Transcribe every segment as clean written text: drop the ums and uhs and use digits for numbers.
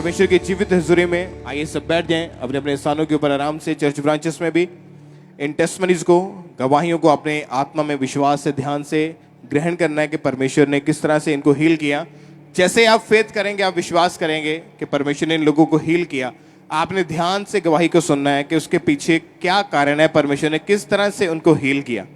परमेश्वर की जीवित हजूरी में आइए सब बैठ जाएं अपने अपने स्थानों के ऊपर आराम से। चर्च ब्रांचेस में भी इन टेस्टमनीज को, गवाहियों को अपने आत्मा में विश्वास से, ध्यान से ग्रहण करना है कि परमेश्वर ने किस तरह से इनको हील किया। जैसे आप फेथ करेंगे, आप विश्वास करेंगे कि परमेश्वर ने इन लोगों को हील किया, आपने ध्यान से गवाही को सुनना है कि उसके पीछे क्या कारण है, परमेश्वर ने किस तरह से उनको हील किया।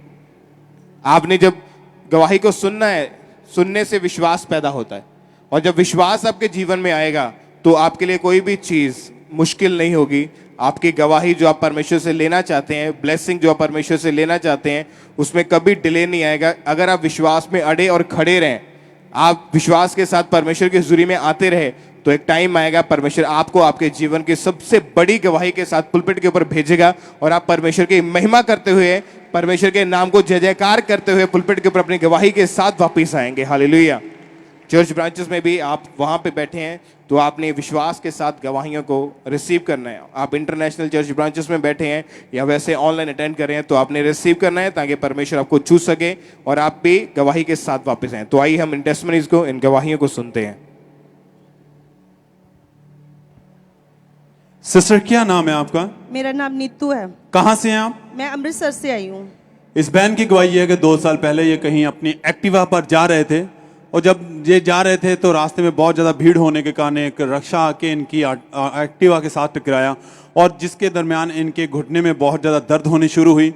आपने जब गवाही को सुनना है, सुनने से विश्वास पैदा होता है, और जब विश्वास आपके जीवन में आएगा तो आपके लिए कोई भी चीज मुश्किल नहीं होगी। आपकी गवाही जो आप परमेश्वर से लेना चाहते हैं, ब्लेसिंग जो आप परमेश्वर से लेना चाहते हैं, उसमें कभी डिले नहीं आएगा। अगर आप विश्वास में अड़े और खड़े रहें, आप विश्वास के साथ परमेश्वर की हुजूरी में आते रहे, तो एक टाइम आएगा परमेश्वर आपको आपके जीवन की सबसे बड़ी गवाही के साथ पुलपिट के ऊपर भेजेगा और आप परमेश्वर की महिमा करते हुए, परमेश्वर के नाम को जय जयकार करते हुए पुलपिट के ऊपर अपनी गवाही के साथ वापिस आएंगे। हालेलुया। चर्च ब्रांचेस में भी आप वहां पे बैठे हैं तो आपने विश्वास के साथ गवाहियों को रिसीव करना है। आप इंटरनेशनल चर्च ब्रांचेस में बैठे हैं या वैसे ऑनलाइन अटेंड कर रहे हैं तो आपने रिसीव करना है ताकि परमेश्वर आपको छू सके और आप भी गवाही के साथ वापस आए। तो आइए हम इन टेस्टमनीज को, इन गवाहियों को सुनते हैं। सिस्टर, क्या नाम है आपका? मेरा नाम नीतू है। कहाँ से हैं आप? मैं अमृतसर से आई हूँ। इस बहन की गवाही है कि 2 साल पहले ये कहीं अपनी एक्टिवा पर जा रहे थे और जब ये जा रहे थे तो रास्ते में बहुत ज़्यादा भीड़ होने के कारण एक रक्षा आके इनकी एक्टिवा के साथ टकराया और जिसके दरमियान इनके घुटने में बहुत ज़्यादा दर्द होनी शुरू हुई।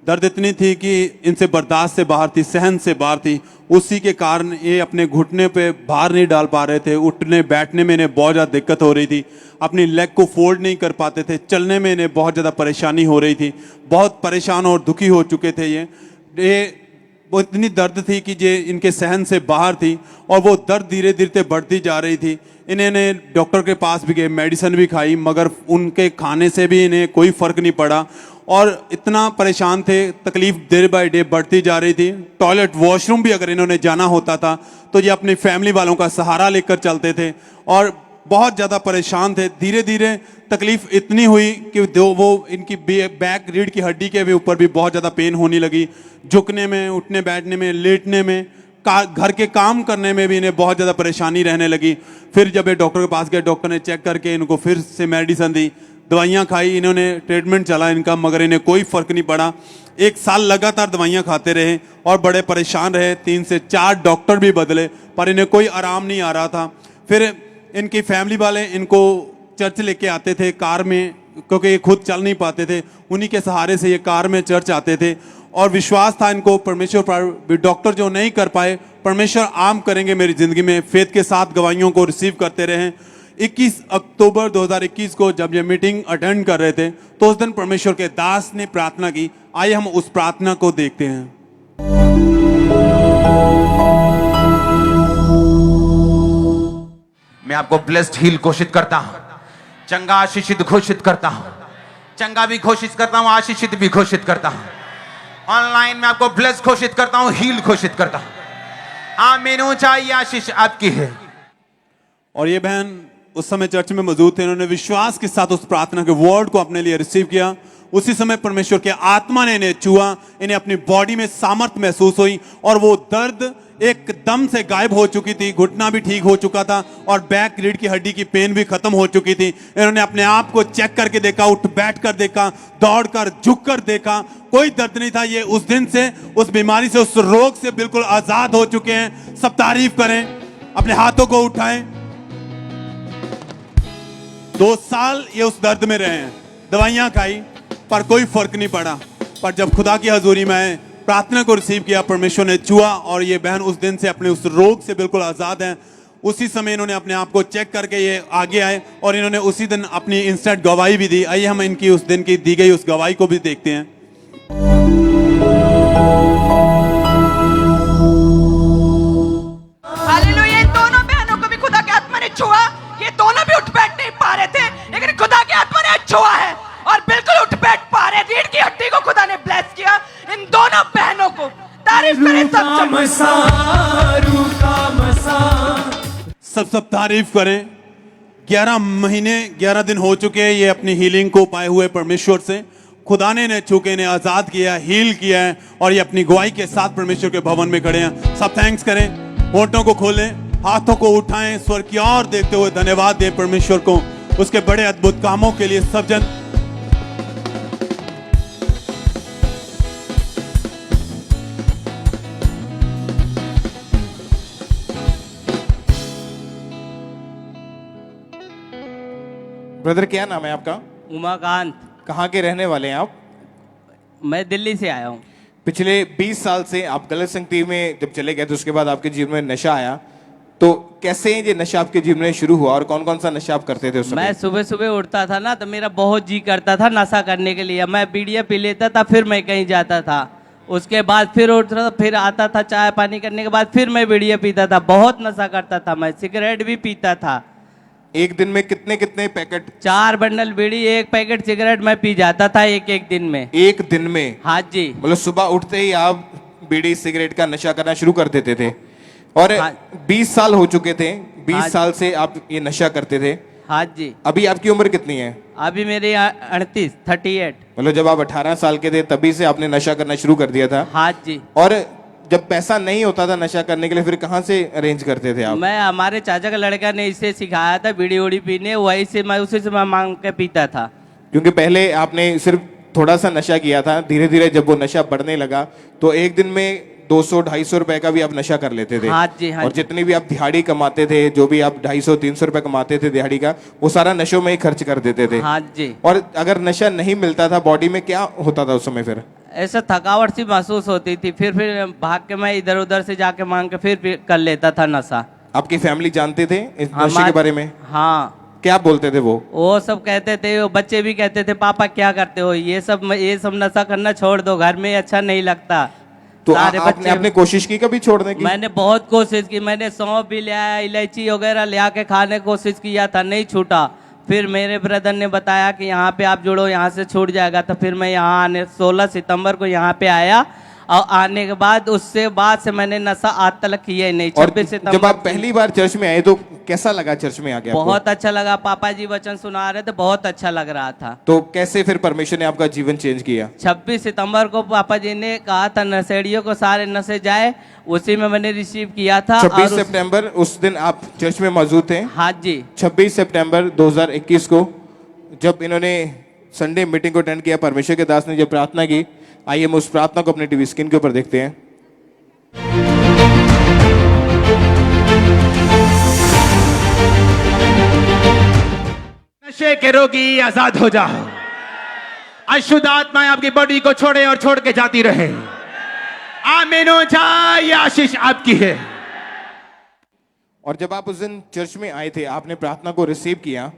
दर्द इतनी थी कि इनसे बर्दाश्त से बाहर थी, सहन से बाहर थी। उसी के कारण ये अपने घुटने पे भार नहीं डाल पा रहे थे। उठने बैठने में इन्हें बहुत ज़्यादा दिक्कत हो रही थी। अपनी लेग को फोल्ड नहीं कर पाते थे। चलने में इन्हें बहुत ज़्यादा परेशानी हो रही थी। बहुत परेशान और दुखी हो चुके थे ये वो इतनी दर्द थी कि ये इनके सहन से बाहर थी और वो दर्द धीरे धीरे बढ़ती जा रही थी। इन्हें डॉक्टर के पास भी गए, मेडिसिन भी खाई, मगर उनके खाने से भी इन्हें कोई फ़र्क नहीं पड़ा और इतना परेशान थे। तकलीफ डे बाय डे बढ़ती जा रही थी। टॉयलेट, वॉशरूम भी अगर इन्होंने जाना होता था तो ये अपनी फैमिली वालों का सहारा लेकर चलते थे और बहुत ज़्यादा परेशान थे। धीरे धीरे तकलीफ इतनी हुई कि वो इनकी बैक रीढ़ की हड्डी के भी ऊपर भी बहुत ज़्यादा पेन होने लगी। झुकने में, उठने बैठने में, लेटने में, घर के काम करने में भी इन्हें बहुत ज़्यादा परेशानी रहने लगी। फिर जब ये डॉक्टर के पास गए, डॉक्टर ने चेक करके इनको फिर से मेडिसिन दी, दवाइयाँ खाई, इन्होंने ट्रीटमेंट चला इनका, मगर इन्हें कोई फ़र्क नहीं पड़ा। 1 साल लगातार दवाइयाँ खाते रहे और बड़े परेशान रहे। 3 से 4 डॉक्टर भी बदले पर इन्हें कोई आराम नहीं आ रहा था। फिर इनकी फैमिली वाले इनको चर्च लेके आते थे कार में, क्योंकि ये खुद चल नहीं पाते थे। उन्हीं के सहारे से ये कार में चर्च आते थे और विश्वास था इनको परमेश्वर पर। डॉक्टर जो नहीं कर पाए, परमेश्वर आम करेंगे मेरी ज़िंदगी में। फेथ के साथ गवाहियों को रिसीव करते रहे। 21 अक्टूबर 2021 को जब ये मीटिंग अटेंड कर रहे थे तो उस दिन परमेश्वर के दास ने प्रार्थना की। आइए हम उस प्रार्थना को देखते हैं। मैं आपको ब्लेस्ड हील घोषित करता हूं, चंगा आशीषित घोषित करता हूं, चंगा भी घोषित करता हूं, आशीषित भी घोषित करता हूं। ऑनलाइन में आपको ब्लेस्ड घोषित करता हूं, हील घोषित करता हूं। आमीन। ऊंचाई आशीष आपकी है। और ये बहन उस समय चर्च में मौजूद थे। इन्होंने विश्वास के साथ उस प्रार्थना के वर्ड को अपने लिए रिसीव किया। उसी समय परमेश्वर के आत्मा ने इन्हें छुआ। इन्हें अपनी बॉडी में सामर्थ महसूस हुई और वो दर्द एकदम से गायब हो चुकी थी। घुटना भी ठीक हो चुका था और बैक रीढ़ की हड्डी की पेन भी खत्म हो चुकी थी। इन्होंने अपने आप को चेक करके देखा, उठ बैठ कर देखा, दौड़ कर, झुक कर देखा, कोई दर्द नहीं था। ये उस दिन से, उस बीमारी से, उस रोग से बिल्कुल आजाद हो चुके हैं। सब तारीफ करें, अपने हाथों को उठाएं। 2 साल ये उस दर्द में रहे हैं, दवाइयां खाई पर कोई फर्क नहीं पड़ा। पर जब खुदा की हजूरी में आए, प्रार्थना को रिसीव किया, परमेश्वर ने छुआ और ये बहन उस दिन से अपने उस रोग से बिल्कुल आज़ाद हैं। उसी समय इन्होंने अपने आप को चेक करके ये आगे आए और इन्होंने उसी दिन अपनी इंस्टेंट गवाही भी दी। आइए हम इनकी उस दिन की दी गई उस गवाही को भी देखते हैं। हालेलुया। इन दोनों बहनों को भी खुदा के आत्मा ने छुआ। ये दोनों भी उठ बैठ नहीं पा रहे थे, लेकिन खुदा के आत्मा ने छुआ है और बिल्कुल उठ बैठ पा रहे। रीढ़ की हड्डी को खुदा ने ब्लेस किया। इन दोनों बहनों को तारीफ करें सब तारीफ करें। 11 महीने 11 दिन हो चुके हैं ये अपनी हीलिंग को पाए हुए परमेश्वर से। खुदा ने इन्हें छू के इन्हें आजाद किया, हील किया है और ये अपनी गवाही के साथ परमेश्वर के भवन में खड़े हैं। सब थैंक्स करें, होठों को खोलें। हाथों को उठाएं, स्वर की ओर देखते हुए धन्यवाद दें परमेश्वर को उसके बड़े अद्भुत कामों के लिए। सब जन ब्रदर, क्या नाम है आपका? उमाकांत। कहाँ के रहने वाले हैं आप? मैं दिल्ली से आया हूँ। पिछले 20 साल से आप गलत संगति में जब चले गए तो उसके बाद आपके जीवन में नशा आया, तो कैसे ये नशा आपके जीवन में शुरू हुआ और कौन कौन सा नशा आप करते थे उस समय? मैं सुबह सुबह उठता था ना, तो मेरा बहुत जी करता था नशा करने के लिए। मैं बीड़िया पी लेता था, फिर मैं कहीं जाता था। उसके बाद फिर उठता था, फिर आता था चाय पानी करने के बाद फिर मैं बीड़िया पीता था। बहुत नशा करता था मैं, सिगरेट भी पीता था। एक दिन में कितने कितने पैकेट? 4 बंडल बीड़ी, 1 पैकेट सिगरेट मैं पी जाता था एक दिन में। एक दिन में? हाँ जी। मतलब सुबह उठते ही आप बीड़ी सिगरेट का नशा करना शुरू कर देते थे और हाँ। 20 साल हो चुके थे। 20 हाँ। साल से आप ये नशा करते थे। हाँ जी। अभी आपकी उम्र कितनी है? अभी मेरे 38। मतलब जब आप 18 साल के थे तभी से आपने नशा करना शुरू कर दिया था? हाँ जी। और जब पैसा नहीं होता था नशा करने के लिए, फिर कहाँ से अरेंज करते थे आप? मैं, हमारे चाचा का लड़का ने इसे सिखाया था बीड़ी उड़ी पीने, वही से मैं उसी से मैं मांग के पीता था। क्योंकि पहले आपने सिर्फ थोड़ा सा नशा किया था, धीरे धीरे जब वो नशा बढ़ने लगा तो एक दिन में 200-250 रुपए का भी आप नशा कर लेते थे। हाँ जी, हाँ और जी। जितनी भी आप दिहाड़ी कमाते थे, जो भी आप 250-300 रुपए कमाते थे दिहाड़ी का, वो सारा नशों में ही खर्च कर देते थे। हाँ जी। और अगर नशा नहीं मिलता था बॉडी में, क्या होता था उस समय फिर? ऐसा थकावट सी महसूस होती थी, फिर भाग के मैं इधर उधर से जाके मांग के फिर कर लेता था नशा। आपकी फैमिली जानते थे इस नशे के हमारे- बारे में? हाँ। क्या बोलते थे वो सब कहते थे, वो बच्चे भी कहते थे पापा क्या करते हो, ये सब नशा करना छोड़ दो, घर में अच्छा नहीं लगता। तो सारे आपने कोशिश की कभी छोड़ने की? मैंने बहुत कोशिश की, मैंने सौंफ भी ले आया, इलायची वगैरह ले आके खाने की कोशिश किया था, नहीं छूटा। फिर मेरे ब्रदर ने बताया कि यहाँ पे आप जुड़ो, यहाँ से छूट जाएगा। तो फिर मैं यहाँ आने 16 सितंबर को यहाँ पे आया और आने के बाद उससे बाद से मैंने नशा आज तक किया ही नहीं। और 26 सितंबर जब आप पहली बार चर्च में आए तो कैसा लगा चर्च में आके आपको? बहुत अच्छा लगा, पापा जी वचन सुना रहे थे, बहुत अच्छा लग रहा था। तो कैसे फिर परमेश्वर ने आपका जीवन चेंज किया? 26 सितंबर को पापा जी ने कहा था नशेड़ियों को सारे नशे जाए, उसी में मैंने रिसीव किया था। 26 सितंबर उस दिन आप चर्च में मौजूद थे? हाँ जी। 26 सितंबर 2021 को जब इन्होंने संडे मीटिंग को अटेंड किया, परमेश्वर के दास ने जब प्रार्थना की, आइए हम उस प्रार्थना को अपने टीवी स्क्रीन के ऊपर देखते हैं। नशे के रोगी आजाद हो जाओ। अशुद्ध आत्माएं आपकी बॉडी को छोड़े और छोड़ के जाती रहे। आमीन हो जाए, ये आशीष आपकी है। और जब आप उस दिन चर्च में आए थे, आपने प्रार्थना को रिसीव किया,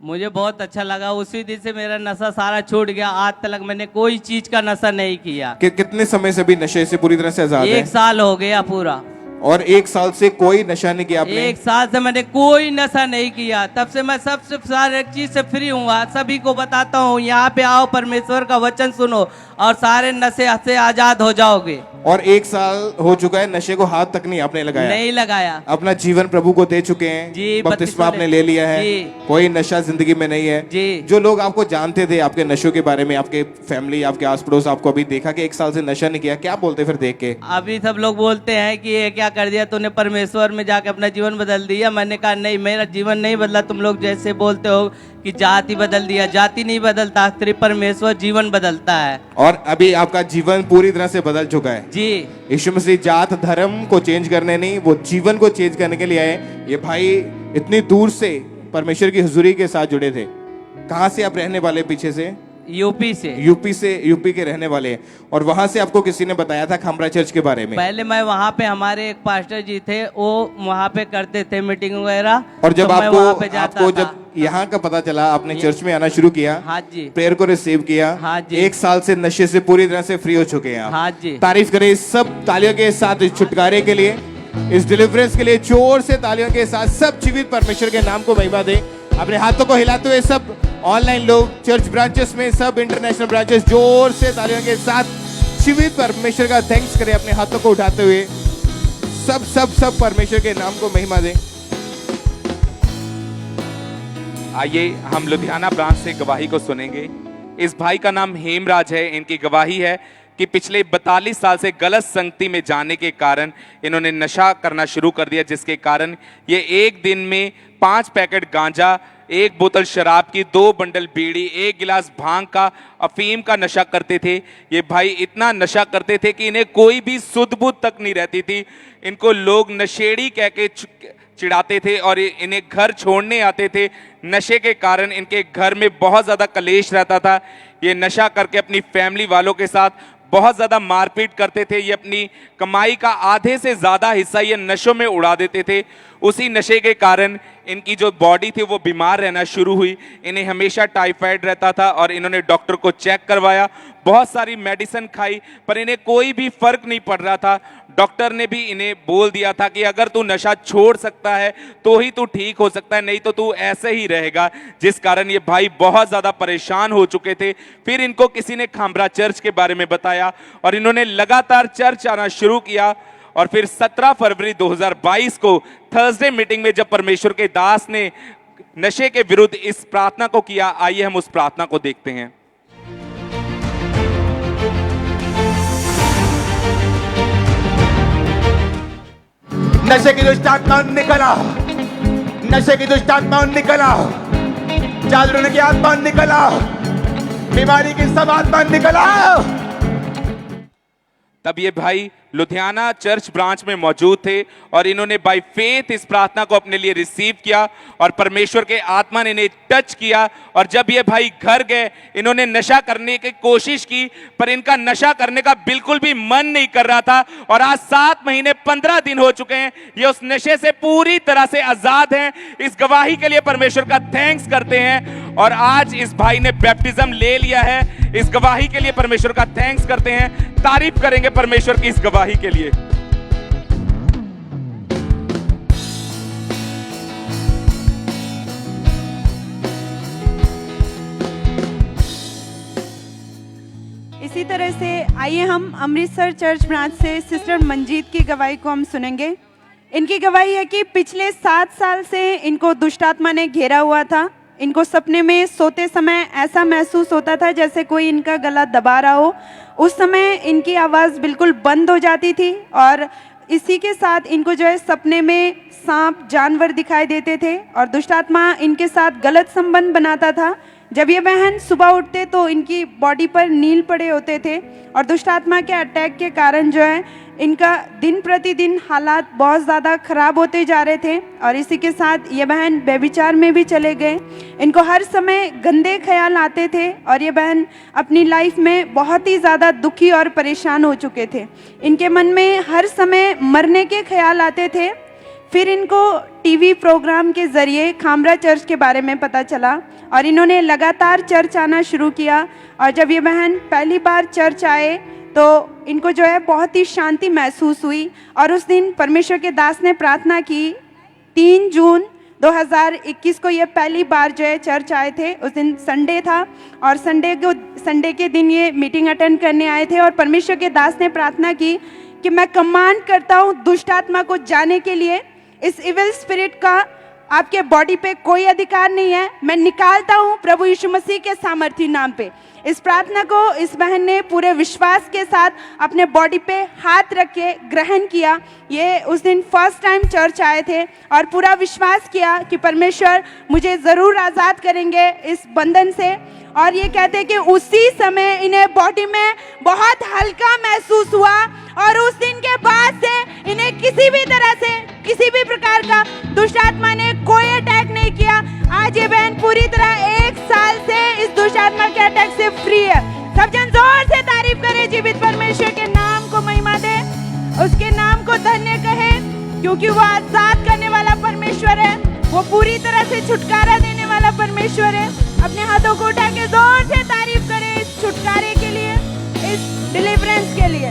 मुझे बहुत अच्छा लगा। उसी दिन से मेरा नशा सारा छूट गया। आज तक मैंने कोई चीज का नशा नहीं किया। कितने समय से भी नशे से पूरी तरह से आजाद है? 1 साल हो गया पूरा। और 1 साल से कोई नशा नहीं किया आपने? 1 साल से मैंने कोई नशा नहीं किया। तब से मैं सबसे सारे चीज से फ्री हुआ। सभी को बताता हूँ यहाँ पे आओ, परमेश्वर का वचन सुनो और सारे नशे से आजाद हो जाओगे। और 1 साल हो चुका है, नशे को हाथ तक नहीं आपने लगाया? नहीं लगाया। अपना जीवन प्रभु को दे चुके हैं जी, बपतिस्मा आपने ले लिया है। जी। कोई नशा जिंदगी में नहीं है। जी। जो लोग आपको जानते थे आपके नशों के बारे में, आपके फैमिली, आपके आस पड़ोस, आपको अभी देखा कि 1 साल से नशा नहीं किया, क्या बोलते फिर देख के? अभी सब लोग बोलते हैं कि ये क्या कर दिया तूने, परमेश्वर में जाके अपना जीवन बदल दिया। मैंने कहा नहीं, मेरा जीवन नहीं बदला। तुम लोग जैसे बोलते हो कि जाति बदल दिया, जाति नहीं बदलता, सिर्फ परमेश्वर जीवन बदलता है। और अभी आपका जीवन पूरी तरह से बदल चुका है। जी। यीशु मसीह जात धर्म को चेंज करने नहीं, वो जीवन को चेंज करने के लिए आए। ये भाई इतनी दूर से परमेश्वर की हुजूरी के साथ जुड़े थे। कहाँ से आप रहने वाले? पीछे से यूपी से। यूपी के रहने वाले हैं। और वहां से आपको किसी ने बताया था खामरा चर्च के बारे में? पहले मैं वहाँ पे, हमारे एक पास्टर जी थे, वो वहाँ पे करते थे मीटिंग वगैरह। और जब तो मैं वहाँ पे जाता आपको था। जब यहाँ का पता चला, आपने चर्च में आना शुरू किया, हाँ जी। प्रेयर को रिसीव किया, हाँ जी। 1 साल से नशे से पूरी तरह से फ्री हो चुके हैं आप। हाँ जी। तारीफ करें सब तालियों के साथ इस छुटकारे के लिए, इस डिलीवरेंस के लिए। जोर से तालियों के साथ सब जीवित परमेश्वर के नाम को महिमा दें। अपने हाथों को हिलाते हुए सब ऑनलाइन लोग, चर्च ब्रांचेस में, सब इंटरनेशनल ब्रांचेस, जोर से तालियों के साथ जीवित परमेश्वर का थैंक्स करें। अपने हाथों को उठाते हुए सब सब सब परमेश्वर के नाम को महिमा दें। आइए हम लुधियाना ब्रांच से गवाही को सुनेंगे। इस भाई का नाम हेमराज है। इनकी गवाही है कि पिछले 42 साल से गलत संगति में जाने के कारण इन्होंने नशा करना शुरू कर दिया, जिसके कारण ये एक दिन में 5 पैकेट गांजा, 1 बोतल शराब की, 2 बंडल बीड़ी, 1 गिलास भांग का, अफीम का नशा करते थे। ये भाई इतना नशा करते थे कि इन्हें कोई भी सुध बुध तक नहीं रहती थी। इनको लोग नशेड़ी कह के चिढ़ाते थे और इन्हें घर छोड़ने आते थे। नशे के कारण इनके घर में बहुत ज़्यादा कलेश रहता था। ये नशा करके अपनी फैमिली वालों के साथ बहुत ज़्यादा मारपीट करते थे। ये अपनी कमाई का आधे से ज़्यादा हिस्सा ये नशों में उड़ा देते थे। उसी नशे के कारण इनकी जो बॉडी थी वो बीमार रहना शुरू हुई। इन्हें हमेशा टाइफाइड रहता था और इन्होंने डॉक्टर को चेक करवाया, बहुत सारी मेडिसिन खाई, पर इन्हें कोई भी फर्क नहीं पड़ रहा था। डॉक्टर ने भी इन्हें बोल दिया था कि अगर तू नशा छोड़ सकता है तो ही तू ठीक हो सकता है, नहीं तो तू ऐसे ही रहेगा। जिस कारण ये भाई बहुत ज़्यादा परेशान हो चुके थे। फिर इनको किसी ने खामरा चर्च के बारे में बताया और इन्होंने लगातार चर्च आना शुरू किया। और फिर 17 फरवरी 2022 को थर्सडे मीटिंग में जब परमेश्वर के दास ने नशे के विरुद्ध इस प्रार्थना को किया, आइए हम उस प्रार्थना को देखते हैं। नशे की दुष्ट आत्मा निकल आओ, नशे की दुष्ट आत्मा निकल आओ, जादू की आत्मा निकल आओ, बीमारी की सब आत्मा निकल आओ। तब ये भाई लुधियाना चर्च ब्रांच में मौजूद थे और इन्होंने बाय फेथ इस प्रार्थना को अपने लिए रिसीव किया और परमेश्वर के आत्मा ने इन्हें टच किया। और जब ये भाई घर गए, इन्होंने नशा करने की कोशिश की, पर इनका नशा करने का बिल्कुल भी मन नहीं कर रहा था। और आज 7 महीने 15 दिन हो चुके हैं, ये उस नशे से पूरी तरह से आजाद हैं। इस गवाही के लिए परमेश्वर का थैंक्स करते हैं। और आज इस भाई ने बैप्टिज्म ले लिया है। इस गवाही के लिए परमेश्वर का थैंक्स करते हैं, तारीफ करेंगे परमेश्वर की इस गवाही के लिए। इसी तरह से आइए हम अमृतसर चर्च ब्रांच से सिस्टर मंजीत की गवाही को हम सुनेंगे। इनकी गवाही है कि पिछले 7 साल से इनको दुष्ट आत्मा ने घेरा हुआ था। इनको सपने में सोते समय ऐसा महसूस होता था जैसे कोई इनका गला दबा रहा हो। उस समय इनकी आवाज़ बिल्कुल बंद हो जाती थी और इसी के साथ इनको जो है सपने में सांप जानवर दिखाई देते थे और दुष्ट आत्मा इनके साथ गलत संबंध बनाता था। जब ये बहन सुबह उठते तो इनकी बॉडी पर नील पड़े होते थे और दुष्ट आत्मा के अटैक के कारण जो है इनका दिन प्रतिदिन हालात बहुत ज़्यादा ख़राब होते जा रहे थे। और इसी के साथ ये बहन व्यभिचार में भी चले गए। इनको हर समय गंदे ख्याल आते थे और ये बहन अपनी लाइफ में बहुत ही ज़्यादा दुखी और परेशान हो चुके थे। इनके मन में हर समय मरने के ख्याल आते थे। फिर इनको टीवी प्रोग्राम के ज़रिए खामरा चर्च के बारे में पता चला और इन्होंने लगातार चर्च आना शुरू किया। और जब ये बहन पहली बार चर्च आए तो इनको जो है बहुत ही शांति महसूस हुई। और उस दिन परमेश्वर के दास ने प्रार्थना की। 3 जून 2021 को ये पहली बार जो है चर्च आए थे। उस दिन संडे था और संडे के दिन ये मीटिंग अटेंड करने आए थे और परमेश्वर के दास ने प्रार्थना की कि मैं कमांड करता हूँ दुष्ट आत्मा को जाने के लिए। इस इविल स्पिरिट का आपके बॉडी पे कोई अधिकार नहीं है, मैं निकालता हूँ प्रभु यीशु मसीह के सामर्थी नाम पे। इस प्रार्थना को इस बहन ने पूरे विश्वास के साथ अपने बॉडी पे हाथ रख के ग्रहण किया। ये उस दिन फर्स्ट टाइम चर्च आए थे और पूरा विश्वास किया कि परमेश्वर मुझे ज़रूर आज़ाद करेंगे इस बंधन से। और ये कहते हैं कि उसी समय इन्हें बॉडी में बहुत हल्का महसूस हुआ और उस दिन के बाद से इन्हें किसी भी तरह से किसी भी प्रकार का दुष्ट आत्मा ने कोई अटैक नहीं किया। आज ये बहन पूरी तरह 1 साल से इस दुष्ट आत्मा के अटैक से फ्री है। सब जन जोर से तारीफ करें, जीवित परमेश्वर के नाम को महिमा दे, उसके नाम को धन्य कहे, क्योंकि वो आजाद करने वाला परमेश्वर है, वो पूरी तरह से छुटकारा देने वाला परमेश्वर है। अपने हाथों को उठा के जोर से तारीफ करें इस छुटकारे के लिए, इस डिलीवरेंस के लिए।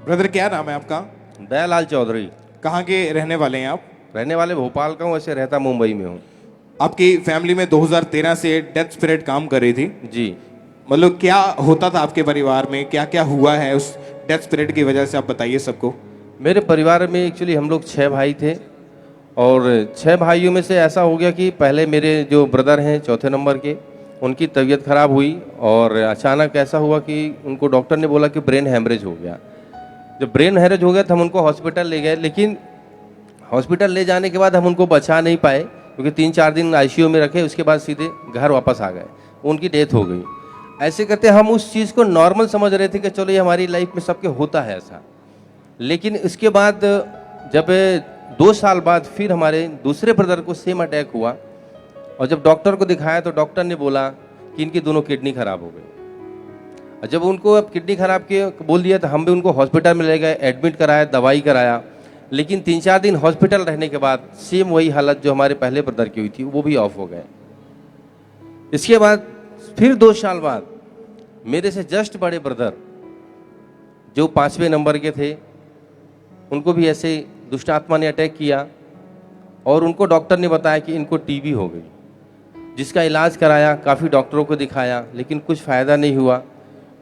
ब्रदर क्या नाम है आपका? दयालाल चौधरी। कहाँ के रहने वाले हैं आप? रहने वाले भोपाल का हूँ, वैसे रहता मुंबई में हूँ। आपकी फैमिली में 2013 से डेथ स्पिरिट काम कर रही थी जी। मतलब क्या होता था आपके परिवार में, क्या क्या हुआ है उस डेथ स्पिरिट की वजह से, आप बताइए सबको। मेरे परिवार में एक्चुअली हम लोग 6 भाई थे और 6 भाइयों में से ऐसा हो गया कि पहले मेरे जो ब्रदर हैं चौथे नंबर के, उनकी तबीयत खराब हुई और अचानक ऐसा हुआ कि उनको डॉक्टर ने बोला कि ब्रेन हैमरेज हो गया। जब ब्रेन हैमरेज हो गया तो हम उनको हॉस्पिटल ले गए, लेकिन हॉस्पिटल ले जाने के बाद हम उनको बचा नहीं पाए क्योंकि 3-4 दिन आईसीयू में रखे, उसके बाद सीधे घर वापस आ गए, उनकी डेथ हो गई। ऐसे करते हम उस चीज़ को नॉर्मल समझ रहे थे कि चलो ये हमारी लाइफ में सबके होता है ऐसा। लेकिन इसके बाद जब 2 साल बाद फिर हमारे दूसरे ब्रदर को सेम अटैक हुआ और जब डॉक्टर को दिखाया तो डॉक्टर ने बोला कि इनकी दोनों किडनी खराब हो गई। और जब उनको अब किडनी खराब के बोल दिया तो हम भी उनको हॉस्पिटल में ले गए, एडमिट कराया, दवाई कराया। लेकिन 3-4 दिन हॉस्पिटल रहने के बाद सेम वही हालत जो हमारे पहले ब्रदर की हुई थी वो भी ऑफ हो गए। इसके बाद फिर 2 साल बाद मेरे से जस्ट बड़े ब्रदर जो 5वें नंबर के थे, उनको भी ऐसे दुष्ट आत्मा ने अटैक किया और उनको डॉक्टर ने बताया कि इनको टीबी हो गई, जिसका इलाज कराया, काफ़ी डॉक्टरों को दिखाया लेकिन कुछ फ़ायदा नहीं हुआ।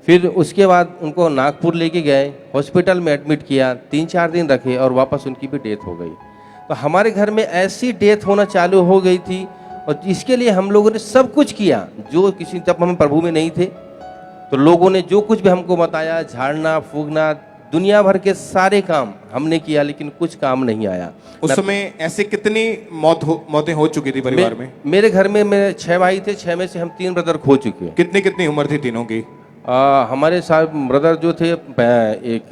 फिर उसके बाद उनको नागपुर लेके गए, हॉस्पिटल में एडमिट किया, 3-4 दिन रखे और वापस उनकी भी डेथ हो गई। तो हमारे घर में ऐसी डेथ होना चालू हो गई थी और इसके लिए हम लोगों ने सब कुछ किया जो किसी, जब हम प्रभु में नहीं थे तो लोगों ने जो कुछ भी हमको बताया, झाड़ना फूकना, दुनिया भर के सारे काम हमने किया लेकिन कुछ काम नहीं आया। उस समय ऐसे कितनी मौतें हो चुकी थी परिवार में? मेरे घर में मेरे 6 भाई थे, 6 में से हम 3 ब्रदर खो चुके हैं। कितनी उम्र थी तीनों की? हमारे साथ ब्रदर जो थे एक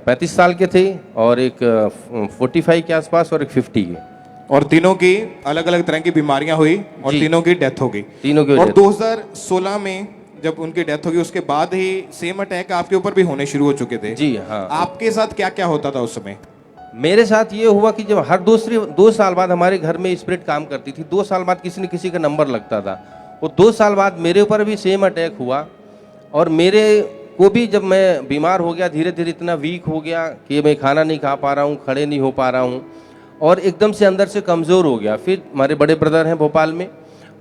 35 साल के थे और एक 45 के आसपास और एक 50 के। और तीनों की अलग अलग तरह की बीमारियां हुई और जी। तीनों की डेथ हो गई। तीनों की और death। 2016 में जब उनकी डेथ होगी उसके बाद ही सेम अटैक आपके ऊपर भी होने शुरू हो चुके थे। जी हाँ। आपके साथ क्या क्या होता था उस समय? मेरे साथ ये हुआ कि जब हर 2 साल बाद हमारे घर में स्पिरिट काम करती थी, 2 साल बाद किसी न किसी का नंबर लगता था। वो 2 साल बाद मेरे ऊपर भी सेम अटैक हुआ और मेरे को भी जब मैं बीमार हो गया, धीरे धीरे इतना वीक हो गया कि मैं खाना नहीं खा पा रहा हूँ, खड़े नहीं हो पा रहा हूँ और एकदम से अंदर से कमज़ोर हो गया। फिर हमारे बड़े ब्रदर हैं भोपाल में,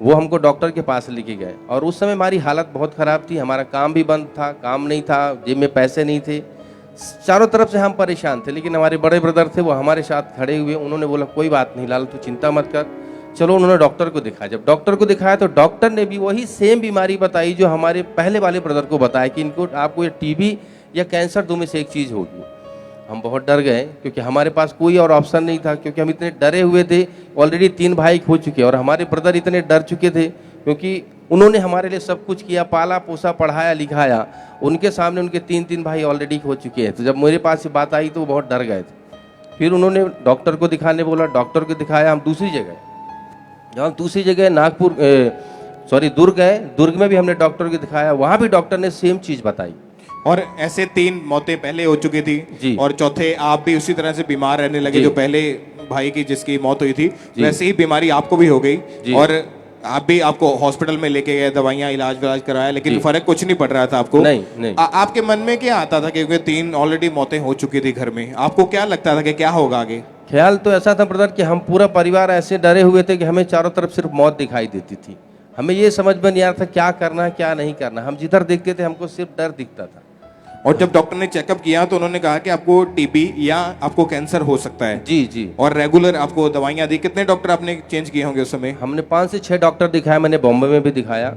वो हमको डॉक्टर के पास लेके गए और उस समय हमारी हालत बहुत ख़राब थी, हमारा काम भी बंद था, काम नहीं था, जेब में पैसे नहीं थे, चारों तरफ से हम परेशान थे। लेकिन हमारे बड़े ब्रदर थे, वो हमारे साथ खड़े हुए, उन्होंने बोला कोई बात नहीं लाल, तू चिंता मत कर, चलो। उन्होंने डॉक्टर को दिखाया। जब डॉक्टर को दिखाया तो डॉक्टर ने भी वही सेम बीमारी बताई जो हमारे पहले वाले ब्रदर को बताया कि इनको आपको ये टीबी या कैंसर 2 में से एक चीज़ होगी। हम बहुत डर गए क्योंकि हमारे पास कोई और ऑप्शन नहीं था, क्योंकि हम इतने डरे हुए थे। ऑलरेडी 3 भाई खो चुके और हमारे ब्रदर इतने डर चुके थे क्योंकि उन्होंने हमारे लिए सब कुछ किया, पाला पोसा, पढ़ाया लिखाया। उनके सामने उनके 3 भाई ऑलरेडी खो चुके हैं। तो जब मेरे पास ये बात आई तो वो बहुत डर गए थे। फिर उन्होंने डॉक्टर को दिखाने बोला, डॉक्टर को दिखाया। हम दूसरी जगह, जब हम दूसरी जगह नागपुर दुर्ग गए, दुर्ग में भी हमने डॉक्टर को दिखाया, वहाँ भी डॉक्टर ने सेम चीज़ बताई। और ऐसे 3 मौतें पहले हो चुकी थी जी। और चौथे आप भी उसी तरह से बीमार रहने लगे जी। जो पहले भाई की जिसकी मौत हुई थी, वैसे ही बीमारी आपको भी हो गई जी। और आप भी आपको हॉस्पिटल में लेके गए, दवाइयाँ इलाज कराया, लेकिन जी। फर्क कुछ नहीं पड़ रहा था आपको। नहीं। आपके मन में क्या आता था? क्योंकि 3 ऑलरेडी मौतें हो चुकी थी घर में, आपको क्या लगता था कि क्या होगा आगे? ख्याल तो ऐसा था ब्रदर कि हम पूरा परिवार ऐसे डरे हुए थे कि हमें चारों तरफ सिर्फ मौत दिखाई देती थी। हमें ये समझ में नहीं आ रहा था क्या करना है क्या नहीं करना। हम जिधर देखते थे हमको सिर्फ डर दिखता था। और जब डॉक्टर ने चेकअप किया तो उन्होंने कहा कि आपको टीबी या आपको कैंसर हो सकता है। जी। और रेगुलर आपको दवाइयाँ दी। कितने डॉक्टर आपने चेंज किए होंगे उस समय? हमने 5 से 6 डॉक्टर दिखाया, मैंने बॉम्बे में भी दिखाया,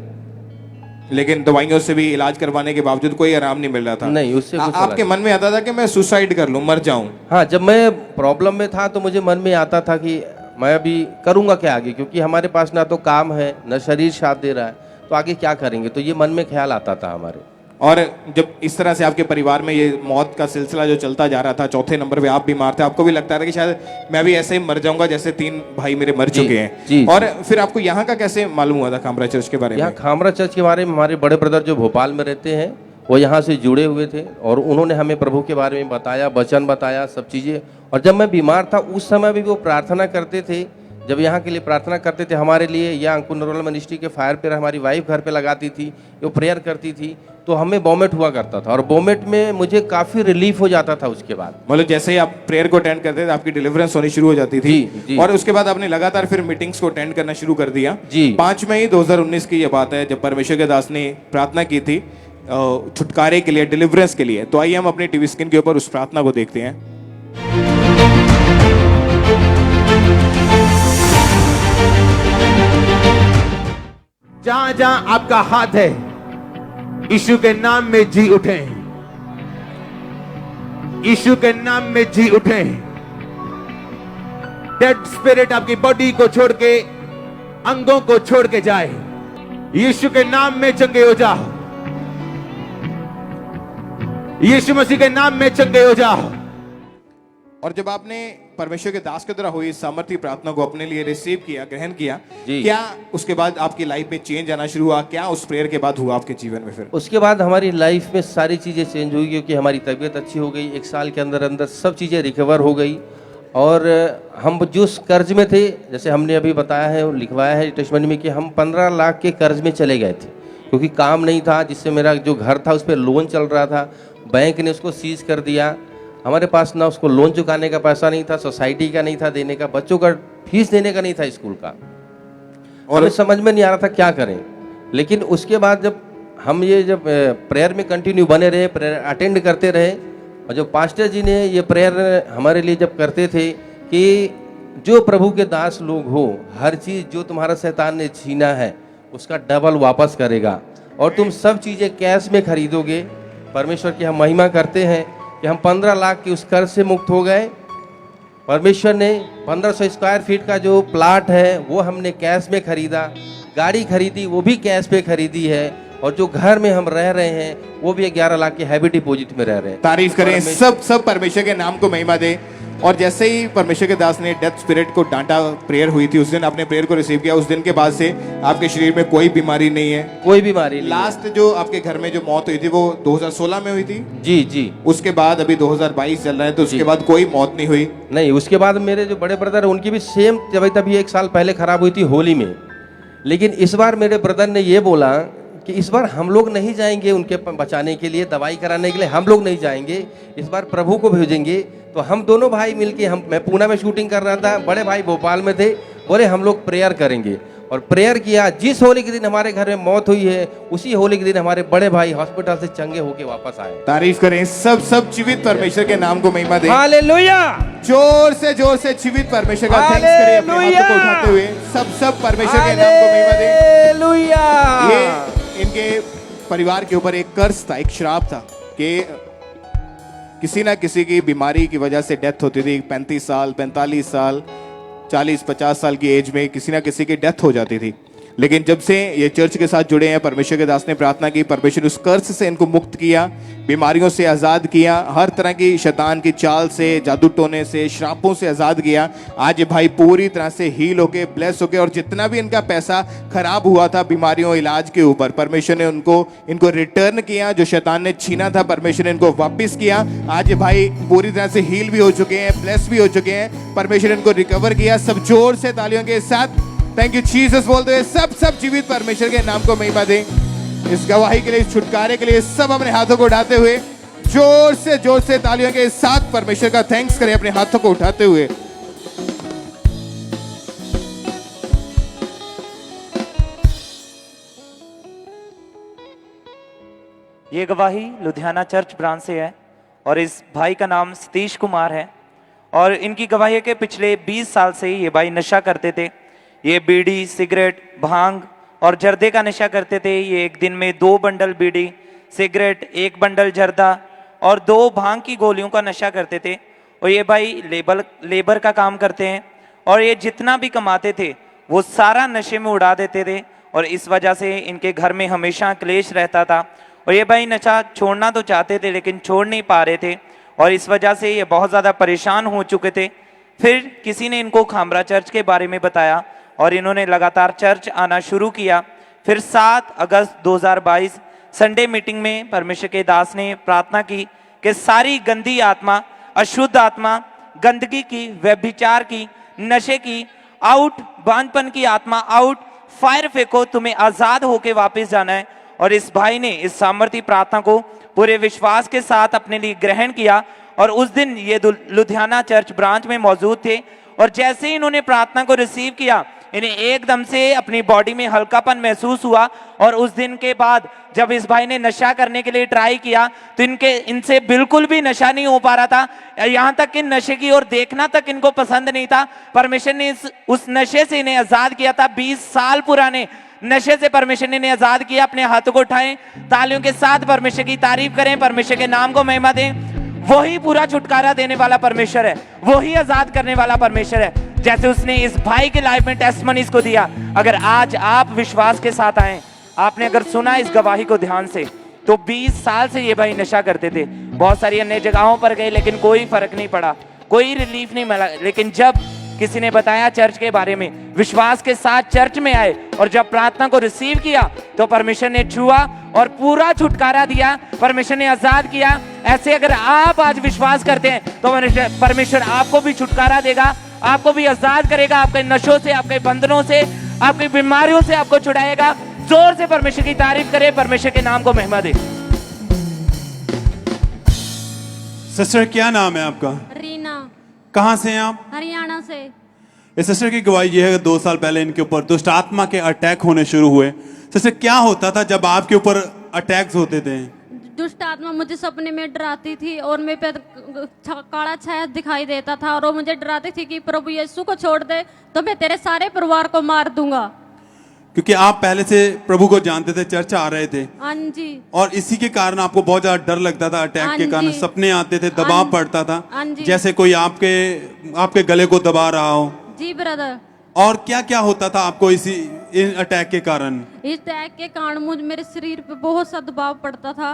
लेकिन दवाइयों से भी इलाज करवाने के बावजूद कोई आराम नहीं मिल रहा था। नहीं, उससे कुछ आपके मन में आता था कि मैं सुसाइड कर लूं, मर जाऊं? हाँ, जब मैं प्रॉब्लम में था तो मुझे मन में आता था कि मैं अभी करूँगा क्या आगे, क्योंकि हमारे पास ना तो काम है ना शरीर साथ दे रहा है, तो आगे क्या करेंगे। तो ये मन में ख्याल आता था हमारे। और जब इस तरह से आपके परिवार में ये मौत का सिलसिला जो चलता जा रहा था, चौथे नंबर पे आप बीमार थे, आपको भी लगता था कि शायद मैं भी ऐसे ही मर जाऊंगा जैसे 3 भाई मेरे मर चुके हैं। जी। और फिर आपको यहाँ का कैसे मालूम हुआ था खामरा चर्च के बारे में? यहाँ खामरा चर्च के बारे में हमारे बड़े ब्रदर जो भोपाल में रहते हैं वो यहाँ से जुड़े हुए थे और उन्होंने हमें प्रभु के बारे में बताया, वचन बताया, सब चीज़ें। और जब मैं बीमार था उस समय भी वो प्रार्थना करते थे, जब यहाँ के लिए प्रार्थना करते थे हमारे लिए, या अंकुर नरोला मिनिस्ट्री के फायर पे हमारी वाइफ घर पे लगाती थी, वो प्रेयर करती थी, तो हमें वोमिट हुआ करता था और वोमिट में मुझे काफ़ी रिलीफ हो जाता था उसके बाद। मतलब जैसे ही आप प्रेयर को अटेंड करते थे आपकी डिलीवरेंस होनी शुरू हो जाती थी। जी। और उसके बाद आपने लगातार फिर मीटिंग्स को अटेंड करना शुरू कर दिया। जी। 5 मई 2019 की ये बात है जब परमेश्वर के दास ने प्रार्थना की थी छुटकारे के लिए, डिलीवरेंस के लिए। तो आइए हम अपनी टीवी स्क्रीन के ऊपर उस प्रार्थना को देखते हैं। जहां जहां आपका हाथ है, यीशु के नाम में जी उठे, यीशु के नाम में जी उठे। डेड स्पिरिट आपकी बॉडी को छोड़ के, अंगों को छोड़ के जाए। यीशु के नाम में चंगे हो जाओ, यीशु मसीह के नाम में चंगे हो जाओ। और जब आपने परमेश्वर के दास के द्वारा हुई सामर्थ्य प्रार्थना को अपने लिए रिसीव किया, ग्रहण किया, जी। क्या उसके बाद आपकी लाइफ में चेंज आना शुरू हुआ? क्या उस प्रेयर के बाद हुआ आपके जीवन में? फिर उसके बाद हमारी लाइफ में सारी चीज़ें चेंज हुई, क्योंकि हमारी तबीयत अच्छी हो गई। 1 साल के अंदर अंदर सब चीज़ें रिकवर हो गई। और हम जो कर्ज में थे, जैसे हमने अभी बताया है, लिखवाया है टेस्टमनी में, कि हम 15 लाख के कर्ज में चले गए थे, क्योंकि काम नहीं था। जिससे मेरा जो घर था उस पर लोन चल रहा था, बैंक ने उसको सीज कर दिया। हमारे पास ना उसको लोन चुकाने का पैसा नहीं था, सोसाइटी का नहीं था देने का, बच्चों का फीस देने का नहीं था स्कूल का, और हमें समझ में नहीं आ रहा था क्या करें। लेकिन उसके बाद जब हम ये जब प्रेयर में कंटिन्यू बने रहे, प्रेयर अटेंड करते रहे, और जो पास्टर जी ने ये प्रेयर हमारे लिए जब करते थे कि जो प्रभु के दास लोग हो, हर चीज़ जो तुम्हारा शैतान ने छीना है उसका डबल वापस करेगा, और तुम सब चीज़ें कैश में खरीदोगे। परमेश्वर की हम महिमा करते हैं कि हम 15 लाख की उस कर्ज से मुक्त हो गए। परमेश्वर ने 1500 स्क्वायर फीट का जो प्लाट है वो हमने कैश में खरीदा, गाड़ी खरीदी वो भी कैश पे खरीदी है, और जो घर में हम रह रहे हैं वो भी 11 लाख के हैवी डिपॉजिट में रह रहे हैं। तारीफ करें, सब परमेश्वर के नाम को महिमा दे। और जैसे ही परमेश्वर के दास ने डेथ स्पिरिट को डांटा, प्रेयर हुई थी उस दिन, आपने प्रेयर को रिसीव किया, उस दिन के बाद से आपके शरीर में कोई बीमारी नहीं है, कोई बीमारी नहीं। लास्ट जो आपके घर में जो मौत हुई थी वो 2016 में हुई थी? जी जी। उसके बाद अभी 2022 चल रहा है, तो उसके जी। बाद कोई मौत नहीं हुई? नहीं, उसके बाद मेरे जो बड़े ब्रदर है उनकी भी सेम तभी 1 साल पहले खराब हुई थी होली में। लेकिन इस बार मेरे ब्रदर ने ये बोला कि इस बार हम लोग नहीं जाएंगे उनके बचाने के लिए, दवाई कराने के लिए हम लोग नहीं जाएंगे, इस बार प्रभु को भेजेंगे। तो हम दोनों भाई मिलके, मैं पूना में शूटिंग कर रहा था, बड़े भाई भोपाल में थे, बोले हम लोग प्रेयर करेंगे, और प्रेयर किया। जिस होली के दिन हमारे घर में मौत हुई है उसी होली के दिन हमारे बड़े भाई हॉस्पिटल से चंगे होके वापस आए। तारीफ करें, सब जीवित परमेश्वर के नाम को महिमा दे। हालेलुया। जोर से जीवित परमेश्वर का थैंक्स करें अपने हाथों को उठाते हुए। सब परमेश्वर के नाम को महिमा दे। हालेलुया। ये इनके परिवार के ऊपर एक कर्ज था, एक श्राप था कि किसी ना किसी की बीमारी की वजह से डेथ होती थी। 35 साल, 45 साल, 40-50 साल की एज में किसी ना किसी की डेथ हो जाती थी। लेकिन जब से ये चर्च के साथ जुड़े हैं, परमेश्वर के दास ने प्रार्थना की, परमेश्वर ने उस कर्ज से इनको मुक्त किया, बीमारियों से आज़ाद किया, हर तरह की शैतान की चाल से, जादू टोने से, श्रापों से आज़ाद किया। आज ये भाई पूरी तरह से हील होके, ब्लेस होके, और जितना भी इनका पैसा खराब हुआ था बीमारियों इलाज के ऊपर, परमेश्वर ने इनको रिटर्न किया। जो शैतान ने छीना था परमेश्वर ने इनको वापिस किया। आज ये भाई पूरी तरह से हील भी हो चुके हैं, ब्लेस भी हो चुके हैं, परमेश्वर ने इनको रिकवर किया। सब जोर से तालियों के साथ थैंक यू जीसस बोलते हुए सब जीवित परमेश्वर के नाम को महिमा दें। इस गवाही के लिए, इस छुटकारे के लिए सब अपने हाथों को उठाते हुए जोर से तालियों के साथ परमेश्वर का थैंक्स करें अपने हाथों को उठाते हुए। ये गवाही लुधियाना चर्च ब्रांच से है, और इस भाई का नाम सतीश कुमार है, और इनकी गवाही है कि पिछले 20 साल से ये भाई नशा करते थे। ये बीड़ी, सिगरेट, भांग और जर्दे का नशा करते थे। ये एक दिन में 2 बंडल बीड़ी, सिगरेट, 1 बंडल जर्दा और 2 भांग की गोलियों का नशा करते थे। और ये भाई लेबर का काम करते हैं, और ये जितना भी कमाते थे वो सारा नशे में उड़ा देते थे, और इस वजह से इनके घर में हमेशा क्लेश रहता था। और ये भाई नशा छोड़ना तो चाहते थे लेकिन छोड़ नहीं पा रहे थे, और इस वजह से ये बहुत ज़्यादा परेशान हो चुके थे। फिर किसी ने इनको खामरा चर्च के बारे में बताया, और इन्होंने लगातार चर्च आना शुरू किया। फिर 7 अगस्त 2022 संडे मीटिंग में परमेश्वर के दास ने प्रार्थना की कि सारी गंदी आत्मा, अशुद्ध आत्मा, गंदगी की, व्यभिचार की, नशे की आउट, बांझपन की आत्मा आउट, फायर फेंको, तुम्हें आजाद होके वापस जाना है। और इस भाई ने इस सामर्थी प्रार्थना को पूरे विश्वास के साथ अपने लिए ग्रहण किया, और उस दिन ये लुधियाना चर्च ब्रांच में मौजूद थे। और जैसे ही इन्होंने प्रार्थना को रिसीव किया, इन्हें एकदम से अपनी बॉडी में हल्कापन महसूस हुआ। और उस दिन के बाद जब इस भाई ने नशा करने के लिए ट्राई किया तो इनसे बिल्कुल भी नशा नहीं हो पा रहा था, यहाँ तक कि नशे की ओर देखना तक इनको पसंद नहीं था। परमेश्वर ने उस नशे से इन्हें आजाद किया था। 20 साल पुराने नशे से परमेश्वर ने इन्हें आजाद किया। अपने हाथों को उठाएं, तालियों के साथ परमेश्वर की तारीफ करें, परमेश्वर के नाम को महिमा दें। वही पूरा छुटकारा देने वाला परमेश्वर है, वही आजाद करने वाला परमेश्वर है। जैसे उसने इस भाई के लाइफ में टेस्टमनीज को दिया, अगर आज आप विश्वास के साथ आए, आपने अगर सुना इस गवाही को ध्यान से, तो 20 साल से ये भाई नशा करते थे, बहुत सारी अन्य जगहों पर गए लेकिन कोई फर्क नहीं पड़ा, कोई रिलीफ नहीं मिला। लेकिन जब किसी ने बताया चर्च के बारे में, विश्वास के साथ चर्च में आए और जब प्रार्थना को रिसीव किया तो परमेश्वर ने छुआ और पूरा छुटकारा दिया, परमेश्वर ने आजाद किया। ऐसे अगर आप आज विश्वास करते हैं तो परमेश्वर आपको भी छुटकारा देगा, आपको भी आजाद करेगा, आपके नशों से, आपके बंधनों से, आपकी बीमारियों से आपको छुड़ाएगा। जोर से परमेश्वर की तारीफ करें, परमेश्वर के नाम को महिमा दे। सिस्टर क्या नाम है आपका? रीना। कहाँ से हैं आप? हरियाणा से। इस सिस्टर की गवाही ये है कि 2 साल पहले इनके ऊपर दुष्ट आत्मा के अटैक होने शुरू हुए। सिस्टर क्या होता था जब आपके ऊपर अटैक्स होते थे? दुष्ट आत्मा मुझे सपने में डराती थी और मेरे पे काला छाया दिखाई देता था और वो मुझे डराती थी कि प्रभु यीशु को छोड़ दे तो मैं तेरे सारे परिवार को मार दूंगा। क्योंकि आप पहले से प्रभु को जानते थे, चर्च आ रहे थे, हाँ जी, और इसी के कारण आपको बहुत ज्यादा डर लगता था। अटैक हाँ के कारण जी। सपने आते थे, दबाव पड़ता था, हाँ जी। जैसे कोई आपके गले को दबा रहा हो। जी ब्रदर। और क्या क्या होता था आपको इन अटैक के कारण? इस अटैक के कारण मेरे शरीर पे बहुत सा दबाव पड़ता था।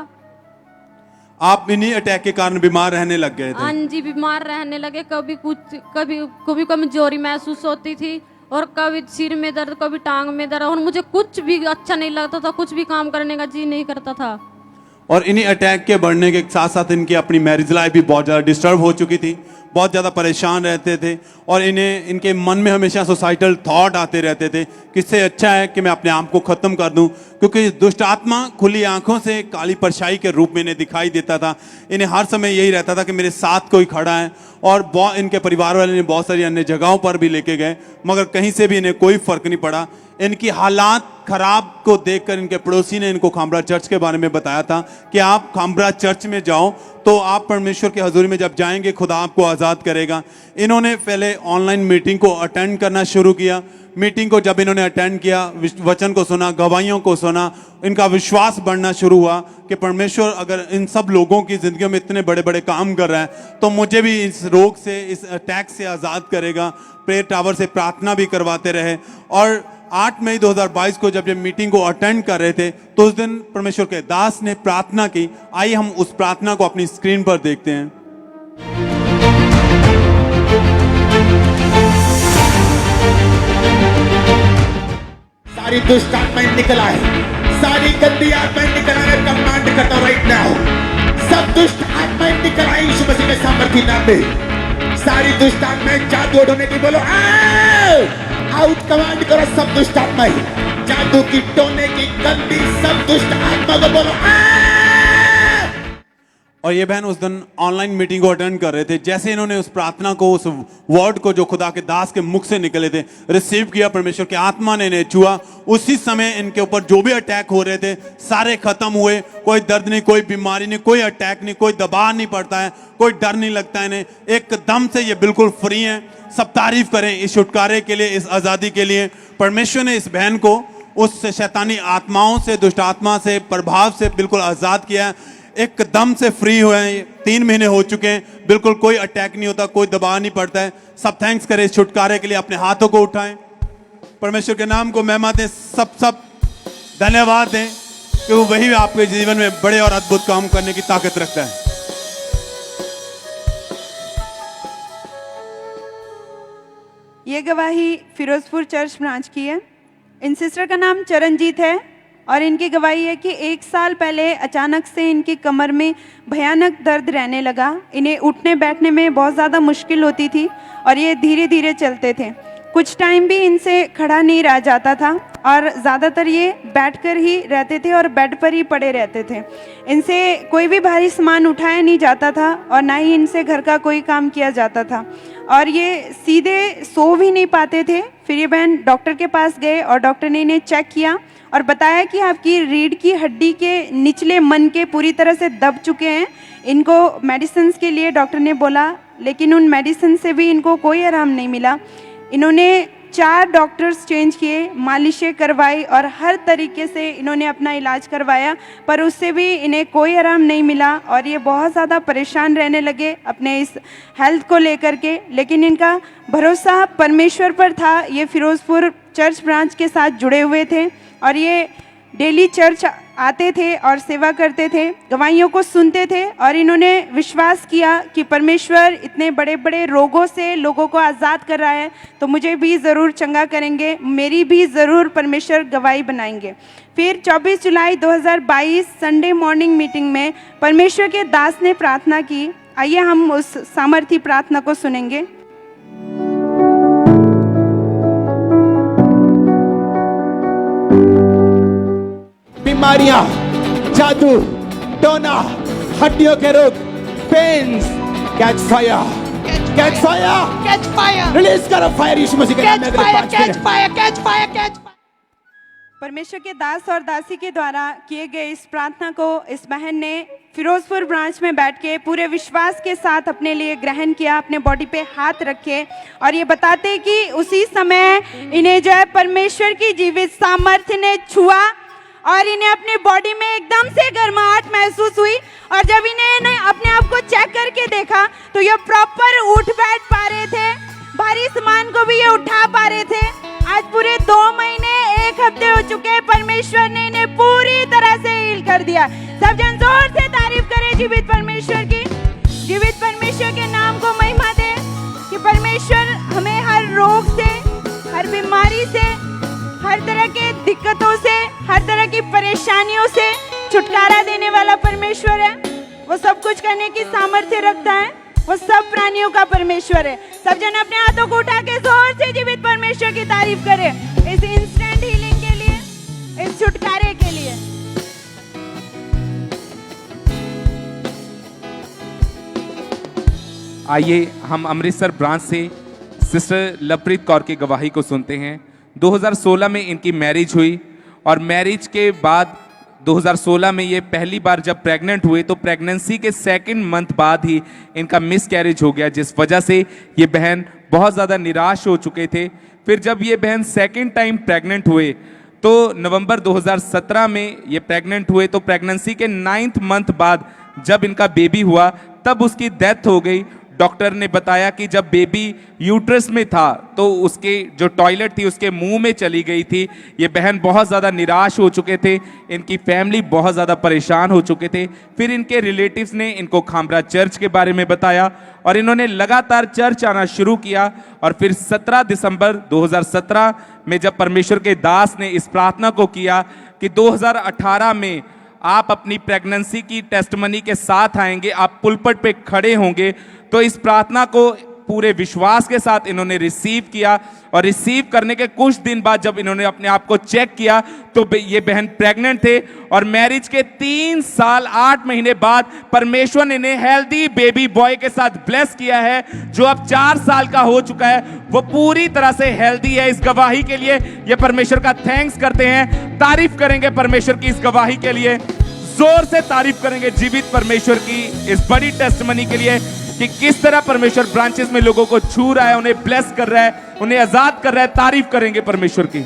आप इन्हीं अटैक के कारण बीमार रहने लग गए थे? हाँ जी, बीमार रहने लगे। कभी कमजोरी महसूस होती थी और कभी सिर में दर्द, कभी टांग में दर्द, और मुझे कुछ भी अच्छा नहीं लगता था, कुछ भी काम करने का जी नहीं करता था। और इन्हीं अटैक के बढ़ने के साथ साथ इनकी अपनी मैरिज लाइफ भी बहुत ज़्यादा डिस्टर्ब हो चुकी थी, बहुत ज़्यादा परेशान रहते थे और इनके मन में हमेशा सोसाइटल थॉट आते रहते थे कि इससे अच्छा है कि मैं अपने आप को ख़त्म कर दूं, क्योंकि दुष्ट आत्मा खुली आंखों से काली परछाई के रूप में इन्हें दिखाई देता था। इन्हें हर समय यही रहता था कि मेरे साथ कोई खड़ा है, और इनके परिवार वाले ने बहुत सारी अन्य जगहों पर भी लेके गए मगर कहीं से भी इन्हें कोई फर्क नहीं पड़ा। इनकी हालात खराब को देखकर इनके पड़ोसी ने इनको खामरा चर्च के बारे में बताया था कि आप खामरा चर्च में जाओ तो आप परमेश्वर के हजूरी में जब जाएंगे खुदा आपको आज़ाद करेगा। इन्होंने पहले ऑनलाइन मीटिंग को अटेंड करना शुरू किया। मीटिंग को जब इन्होंने अटेंड किया, वचन को सुना, गवाहियों को सुना, इनका विश्वास बढ़ना शुरू हुआ कि परमेश्वर अगर इन सब लोगों की जिंदगियों में इतने बड़े बड़े काम कर रहा है तो मुझे भी इस रोग से, इस अटैक से आज़ाद करेगा। प्रेयर टावर से प्रार्थना भी करवाते रहे और 8 मई 2022 को जब ये मीटिंग को अटेंड कर रहे थे तो उस दिन परमेश्वर के दास ने प्रार्थना की। आइए हम उस प्रार्थना को अपनी स्क्रीन पर देखते हैं। सारी दुष्ट आत्माएं निकल आए, सारी गंदी आत्माएं निकल आए, कमांड करता हूं राइट नाउ, सब दुष्ट आत्माएं निकल आए यीशु मसीह के सामर्थी नाम में। सारी दुष्ट आत्माएं जादू ढूंढने की बोलो आउट, कमांड करो सब दुष्ट आत्माएं, जादू की, टोने की, गंदी सब दुष्ट आत्मा को बोलो और ये बहन उस दिन ऑनलाइन मीटिंग को अटेंड कर रहे थे। जैसे इन्होंने उस प्रार्थना को, उस वर्ड को जो खुदा के दास के मुख से निकले थे, रिसीव किया, परमेश्वर के आत्मा ने इन्हें छुआ, उसी समय इनके ऊपर जो भी अटैक हो रहे थे सारे खत्म हुए। कोई दर्द नहीं, कोई बीमारी नहीं, कोई अटैक नहीं, कोई दबाव नहीं पड़ता है, कोई डर नहीं लगता है इन्हें, एकदम से ये बिल्कुल फ्री हैं। सब तारीफ करें इस छुटकारे के लिए, इस आज़ादी के लिए। परमेश्वर ने इस बहन को उस शैतानी आत्माओं से, दुष्ट आत्मा से, प्रभाव से बिल्कुल आज़ाद किया, एकदम से फ्री हुए हैं। 3 महीने हो चुके हैं, बिल्कुल कोई अटैक नहीं होता, कोई दबाव नहीं पड़ता है। सब थैंक्स करें इस छुटकारे के लिए, अपने हाथों को उठाएं, परमेश्वर के नाम को महिमा दें, सब धन्यवाद दें कि वो वही आपके जीवन में बड़े और अद्भुत काम करने की ताकत रखता है। ये गवाही फिरोजपुर चर्च ब्रांच की है। इन सिस्टर का नाम चरणजीत है और इनकी गवाही है कि 1 साल पहले अचानक से इनकी कमर में भयानक दर्द रहने लगा। इन्हें उठने बैठने में बहुत ज़्यादा मुश्किल होती थी और ये धीरे धीरे चलते थे। कुछ टाइम भी इनसे खड़ा नहीं रह जाता था और ज़्यादातर ये बैठकर ही रहते थे और बेड पर ही पड़े रहते थे। इनसे कोई भी भारी सामान उठाया नहीं जाता था और ना ही इनसे घर का कोई काम किया जाता था। और ये सीधे सो भी नहीं पाते थे। फिर ये बहन डॉक्टर के पास गए और डॉक्टर ने इन्हें चेक किया और बताया कि आपकी रीढ़ की हड्डी के निचले मन के पूरी तरह से दब चुके हैं। इनको मेडिसिन के लिए डॉक्टर ने बोला, लेकिन उन मेडिसिन से भी इनको कोई आराम नहीं मिला। इन्होंने 4 डॉक्टर्स चेंज किए, मालिशें करवाई और हर तरीके से इन्होंने अपना इलाज करवाया, पर उससे भी इन्हें कोई आराम नहीं मिला और ये बहुत ज़्यादा परेशान रहने लगे अपने इस हेल्थ को लेकर के। लेकिन इनका भरोसा परमेश्वर पर था। ये फिरोजपुर चर्च ब्रांच के साथ जुड़े हुए थे और ये डेली चर्च आते थे और सेवा करते थे, गवाहियों को सुनते थे और इन्होंने विश्वास किया कि परमेश्वर इतने बड़े बड़े रोगों से लोगों को आज़ाद कर रहा है, तो मुझे भी ज़रूर चंगा करेंगे, मेरी भी ज़रूर परमेश्वर गवाही बनाएंगे। फिर 24 जुलाई 2022 संडे मॉर्निंग मीटिंग में परमेश्वर के दास ने प्रार्थना की। आइए हम उस सामर्थी प्रार्थना को सुनेंगे। बीमारियां, जादू, टोना, हड्डियों के रोग, pains, catch fire, catch fire, catch fire, release करो फायर यीशु मसीह के नाम में। Catch fire, catch fire, catch fire, catch fire. परमेश्वर के दास और दासी के द्वारा किए गए इस प्रार्थना को इस बहन ने फिरोजपुर ब्रांच में बैठ के पूरे विश्वास के साथ अपने लिए ग्रहण किया, अपने बॉडी पे हाथ रखे और ये बताते कि उसी समय इन्हें जो है परमेश्वर की जीवित सामर्थ्य ने छुआ और इन्हें अपनी बॉडी में एकदम से गर्माहट महसूस हुई और जब इन्हें अपने आप को चेक करके देखा तो ये प्रॉपर उठ बैठ पा रहे थे, भारी सामान को भी ये उठा पा रहे थे। आज पूरे 2 महीने 1 हफ्ते हो चुके हैं, परमेश्वर ने इन्हें पूरी तरह से हील कर दिया। सब जन जोर से तारीफ करें जीवित परमेश्वर की। जीवित परमेश्वर के नाम को महिमा दे कि परमेश्वर हमें हर रोग से, हर बीमारी से, हर तरह के दिक्कतों से, हर तरह की परेशानियों से छुटकारा देने वाला परमेश्वर है। वो सब कुछ करने की सामर्थ्य रखता है, वो सब प्राणियों का परमेश्वर है। सब जन अपने हाथों को उठा के जोर से जीवित परमेश्वर की तारीफ करें इस इंस्टेंट हीलिंग के लिए, इस छुटकारे के लिए। आइए हम अमृतसर ब्रांच से सिस्टर लवप्रीत कौर की गवाही को सुनते हैं। 2016 में इनकी मैरिज हुई और मैरिज के बाद 2016 में ये पहली बार जब प्रेग्नेंट हुए तो प्रेगनेंसी के 2nd मंथ बाद ही इनका मिस कैरेज हो गया, जिस वजह से ये बहन बहुत ज़्यादा निराश हो चुके थे। फिर जब ये बहन 2nd टाइम प्रेग्नेंट हुए तो नवंबर 2017 में ये प्रेग्नेंट हुए तो प्रेगनेंसी के 9th मंथ बाद जब इनका बेबी हुआ तब उसकी डेथ हो गई। डॉक्टर ने बताया कि जब बेबी यूट्रस में था तो उसके जो टॉयलेट थी उसके मुंह में चली गई थी। ये बहन बहुत ज़्यादा निराश हो चुके थे, इनकी फैमिली बहुत ज़्यादा परेशान हो चुके थे। फिर इनके रिलेटिव्स ने इनको खामरा चर्च के बारे में बताया और इन्होंने लगातार चर्च आना शुरू किया और फिर 17 दिसंबर 2017 में जब परमेश्वर के दास ने इस प्रार्थना को किया कि 2018 में आप अपनी प्रेगनेंसी की टेस्टमनी के साथ आएंगे, आप पुलपट पे खड़े होंगे, तो इस प्रार्थना को पूरे विश्वास के साथ इन्होंने रिसीव किया और रिसीव करने के कुछ दिन बाद जब इन्होंने अपने आप को चेक किया तो ये बहन प्रेग्नेंट थे और मैरिज के 3 साल 8 महीने बाद परमेश्वर ने इन्हें हेल्दी बेबी बॉय के साथ ब्लेस किया है, जो अब 4 साल का हो चुका है। वो पूरी तरह से हेल्दी है। इस गवाही के लिए ये परमेश्वर का थैंक्स करते हैं, तारीफ करेंगे परमेश्वर की इस गवाही के लिए, जोर से तारीफ करेंगे जीवित परमेश्वर की इस बड़ी टेस्टमनी के लिए कि किस तरह परमेश्वर ब्रांचेस में लोगों को छू रहा है, उन्हें ब्लेस कर रहा है, उन्हें आजाद कर रहा है। तारीफ करेंगे परमेश्वर की।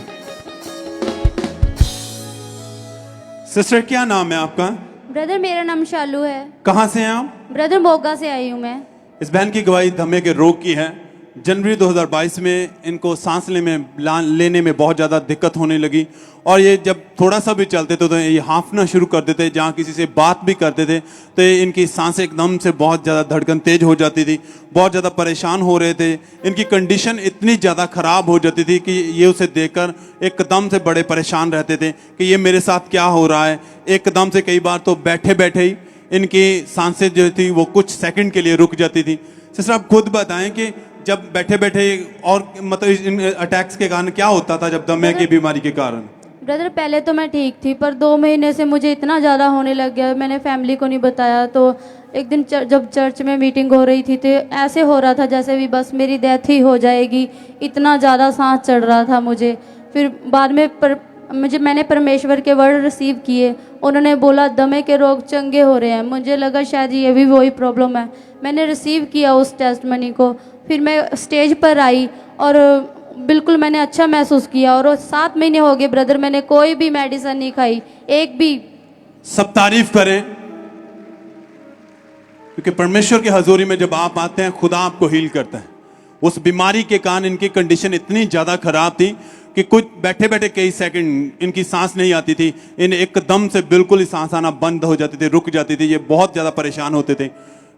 सिस्टर क्या नाम है आपका? ब्रदर मेरा नाम शालू है। कहाँ से हैं आप? ब्रदर मोगा से आई हूँ मैं। इस बहन की गवाही धम्मे के रोग की है। जनवरी 2022 में इनको सांस लेने में बहुत ज़्यादा दिक्कत होने लगी और ये जब थोड़ा सा भी चलते थे तो ये हाँफना शुरू कर देते, जहाँ किसी से बात भी करते थे तो इनकी सांसें एकदम से बहुत ज़्यादा धड़कन तेज हो जाती थी, बहुत ज़्यादा परेशान हो रहे थे। इनकी कंडीशन इतनी ज़्यादा ख़राब हो जाती थी कि ये उसे देखकर एकदम से बड़े परेशान रहते थे कि ये मेरे साथ क्या हो रहा है। एकदम से कई बार तो बैठे बैठे ही इनकी सांसें जो थी वो कुछ सेकंड के लिए रुक जाती थी। सिस्टर आप खुद बताएं कि जब बैठे बैठे और मतलब इन अटैक्स के कारण क्या होता था जब दमे की बीमारी के कारण? ब्रदर पहले तो मैं ठीक थी पर 2 महीने से मुझे इतना ज़्यादा होने लग गया, मैंने फैमिली को नहीं बताया तो एक दिन जब चर्च में मीटिंग हो रही थी तो ऐसे हो रहा था जैसे भी बस मेरी डेथ ही हो जाएगी, इतना ज़्यादा सांस चढ़ रहा था मुझे। फिर बाद में मैंने परमेश्वर के वर्ड रिसीव किए, उन्होंने बोला दमे के रोग चंगे हो रहे हैं। मुझे लगा शायद ये भी वही प्रॉब्लम है, मैंने रिसीव किया उस टेस्टमनी को। फिर मैं स्टेज पर आई और बिल्कुल मैंने अच्छा महसूस किया। और 7 महीने हो गए ब्रदर, मैंने कोई भी मेडिसिन नहीं खाई, एक भी। सब तारीफ करें, क्योंकि परमेश्वर की हजूरी में जब आप आते हैं खुदा आपको हील करता है। उस बीमारी के कारण इनकी कंडीशन इतनी ज़्यादा खराब थी कि कुछ बैठे बैठे कई सेकंड इनकी सांस नहीं आती थी, इन एकदम से बिल्कुल ही सांस आना बंद हो जाती थी, रुक जाती थी। ये बहुत ज़्यादा परेशान होते थे।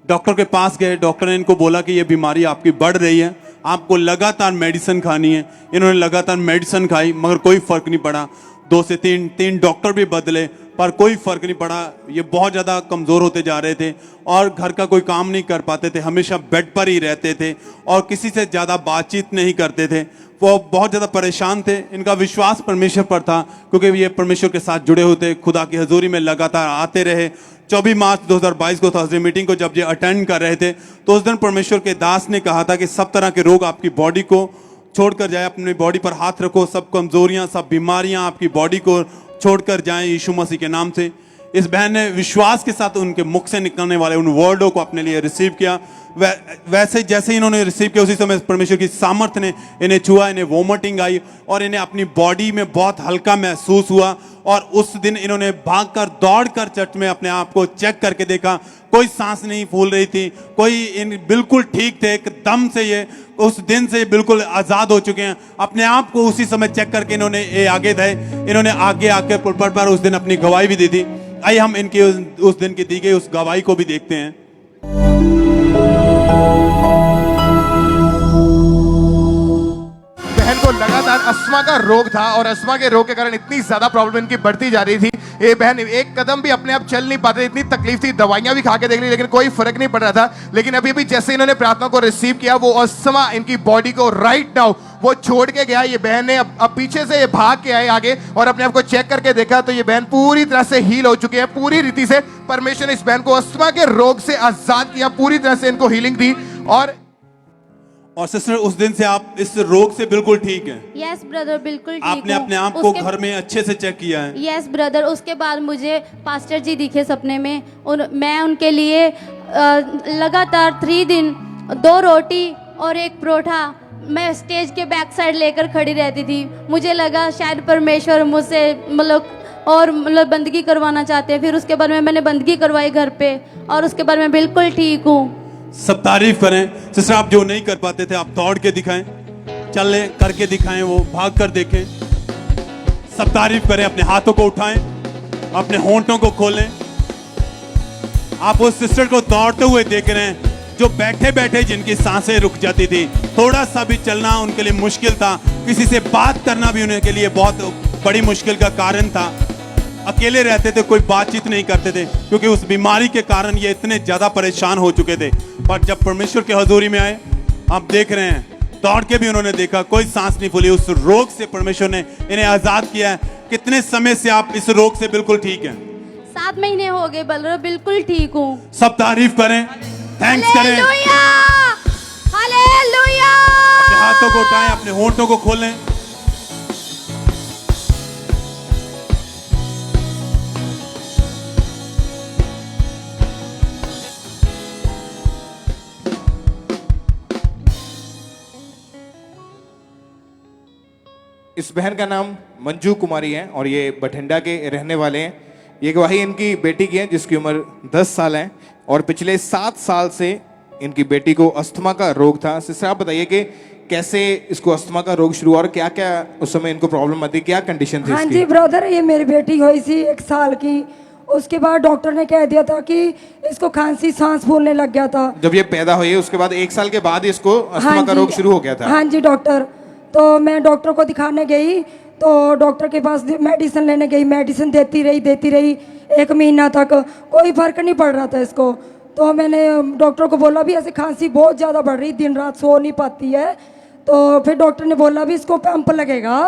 डॉक्टर के पास गए, डॉक्टर ने इनको बोला कि ये बीमारी आपकी बढ़ रही है, आपको लगातार मेडिसिन खानी है। इन्होंने लगातार मेडिसिन खाई मगर कोई फर्क नहीं पड़ा। 2 से 3 डॉक्टर भी बदले पर कोई फर्क नहीं पड़ा। ये बहुत ज़्यादा कमज़ोर होते जा रहे थे और घर का कोई काम नहीं कर पाते थे, हमेशा बेड पर ही रहते थे और किसी से ज़्यादा बातचीत नहीं करते थे। वो बहुत ज़्यादा परेशान थे। इनका विश्वास परमेश्वर पर था क्योंकि ये परमेश्वर के साथ जुड़े होते, खुदा की हजूरी में लगातार आते रहे। 24 मार्च 2022 को थर्सडे मीटिंग को जब ये अटेंड कर रहे थे तो उस दिन परमेश्वर के दास ने कहा था कि सब तरह के रोग आपकी बॉडी को छोड़कर जाए, अपनी बॉडी पर हाथ रखो, सब कमजोरियां, सब बीमारियां आपकी बॉडी को छोड़कर जाएं यीशु मसीह के नाम से। इस बहन ने विश्वास के साथ उनके मुख से निकलने वाले उन वर्डों को अपने लिए रिसीव किया। वैसे जैसे ही इन्होंने रिसीव किया उसी समय परमेश्वर की सामर्थ्य ने इन्हें छुआ, इन्हें वोमिटिंग आई और इन्हें अपनी बॉडी में बहुत हल्का महसूस हुआ। और उस दिन इन्होंने भागकर दौड़कर चर्च में अपने आप को चेक करके देखा, कोई सांस नहीं फूल रही थी, कोई इन बिल्कुल ठीक थे एकदम से। ये उस दिन से बिल्कुल आज़ाद हो चुके हैं। अपने आप को उसी समय चेक करके इन्होंने ये आगे थे, इन्होंने आगे आकर पुलपट पर उस दिन अपनी गवाही भी दी थी। आइए हम इनकी उस दिन की दी गई उस गवाही को भी देखते हैं। बहन को लगातार अस्थमा का रोग था और अस्थमा के रोग के कारण इतनी ज्यादा प्रॉब्लम इनकी बढ़ती जा रही थी। ये बहन एक कदम भी अपने आप चल नहीं पाते, इतनी तकलीफ थी, दवाइयां भी खा के देख ली लेकिन कोई फर्क नहीं पड़ रहा था। लेकिन अभी भी जैसे इन्होंने प्रार्थना को रिसीव किया, वो अस्थमा इनकी बॉडी को राइट नाउ वो छोड़ के गया। ये बहन ने अब पीछे से ये भाग के आए आगे और अपने आप को चेक करके देखा तो ये बहन पूरी तरह से हील हो चुकी है। पूरी रीति से परमेश्वर ने इस बहन को अस्थमा के रोग से आजाद किया, पूरी तरह से इनको हीलिंग दी। और सिस्टर उस दिन से आप इस रोग से बिल्कुल ठीक हैं? यस ब्रदर, बिल्कुल ठीक आपने अपने आप को घर में अच्छे से चेक किया है? Yes brother. उसके बाद मुझे पास्टर जी दिखे सपने में, मैं उनके लिए लगातार 3 दिन 2 रोटी और 1 परोठा मैं स्टेज के बैक साइड लेकर खड़ी रहती थी। मुझे लगा शायद परमेश्वर मुझसे मतलब बंदगी करवाना चाहते हैं। फिर उसके बाद में मैंने बंदगी करवाई घर पे और उसके बाद मैं बिल्कुल ठीक हूँ। सब तारीफ करें। सिस्टर आप जो नहीं कर पाते थे आप दौड़ के दिखाएं, चलने करके दिखाएं, वो भाग कर देखें। सब तारीफ करें। अपने हाथों को उठाएं, अपने होंठों को खोलें। आप उस सिस्टर को दौड़ते हुए देख रहे हैं जो बैठे बैठे जिनकी सांसें रुक जाती थी, थोड़ा सा भी चलना उनके लिए मुश्किल था, किसी से बात करना भी उनके लिए बहुत बड़ी मुश्किल का कारण था। अकेले रहते थे, कोई बातचीत नहीं करते थे क्योंकि उस बीमारी के कारण ये इतने ज्यादा परेशान हो चुके थे। पर जब परमेश्वर की हजूरी में आए, आप देख रहे हैं दौड़ के भी उन्होंने देखा, कोई सांस नहीं फूली। उस रोग से परमेश्वर ने इन्हें आजाद किया है। कितने समय से आप इस रोग से बिल्कुल ठीक हैं? 7 महीने हो गए बलरो, बिल्कुल ठीक हूँ। सब तारीफ करें, थैंक्स करें। हालेलुया। अपने हाथों को उठाएं, अपने होंठों को खोलें। इस बहन का नाम मंजू कुमारी है और ये बठिंडा के रहने वाले हैं। ये गवाही इनकी बेटी की है जिसकी उम्र 10 साल है और पिछले 7 साल से इनकी बेटी को अस्थमा का रोग था। सिस्टर आप बताइए कि कैसे इसको अस्थमा का रोग शुरू हुआ और क्या क्या उस समय इनको प्रॉब्लम आती, क्या कंडीशन थी? हाँ जी ब्रदर, ये मेरी बेटी हुई थी 1 साल की। उसके बाद डॉक्टर ने कह दिया था कि इसको खांसी, सांस फूलने लग गया था। जब ये पैदा हुई उसके बाद 1 साल के बाद इसको अस्थमा का रोग शुरू हो गया था? हाँ जी डॉक्टर। तो मैं डॉक्टर को दिखाने गई तो डॉक्टर के पास मेडिसिन लेने गई, मेडिसिन देती रही 1 महीना तक, कोई फर्क नहीं पड़ रहा था इसको। तो मैंने डॉक्टर को बोला भी ऐसे खांसी बहुत ज़्यादा बढ़ रही, दिन रात सो नहीं पाती है। तो फिर डॉक्टर ने बोला भी इसको पंप लगेगा।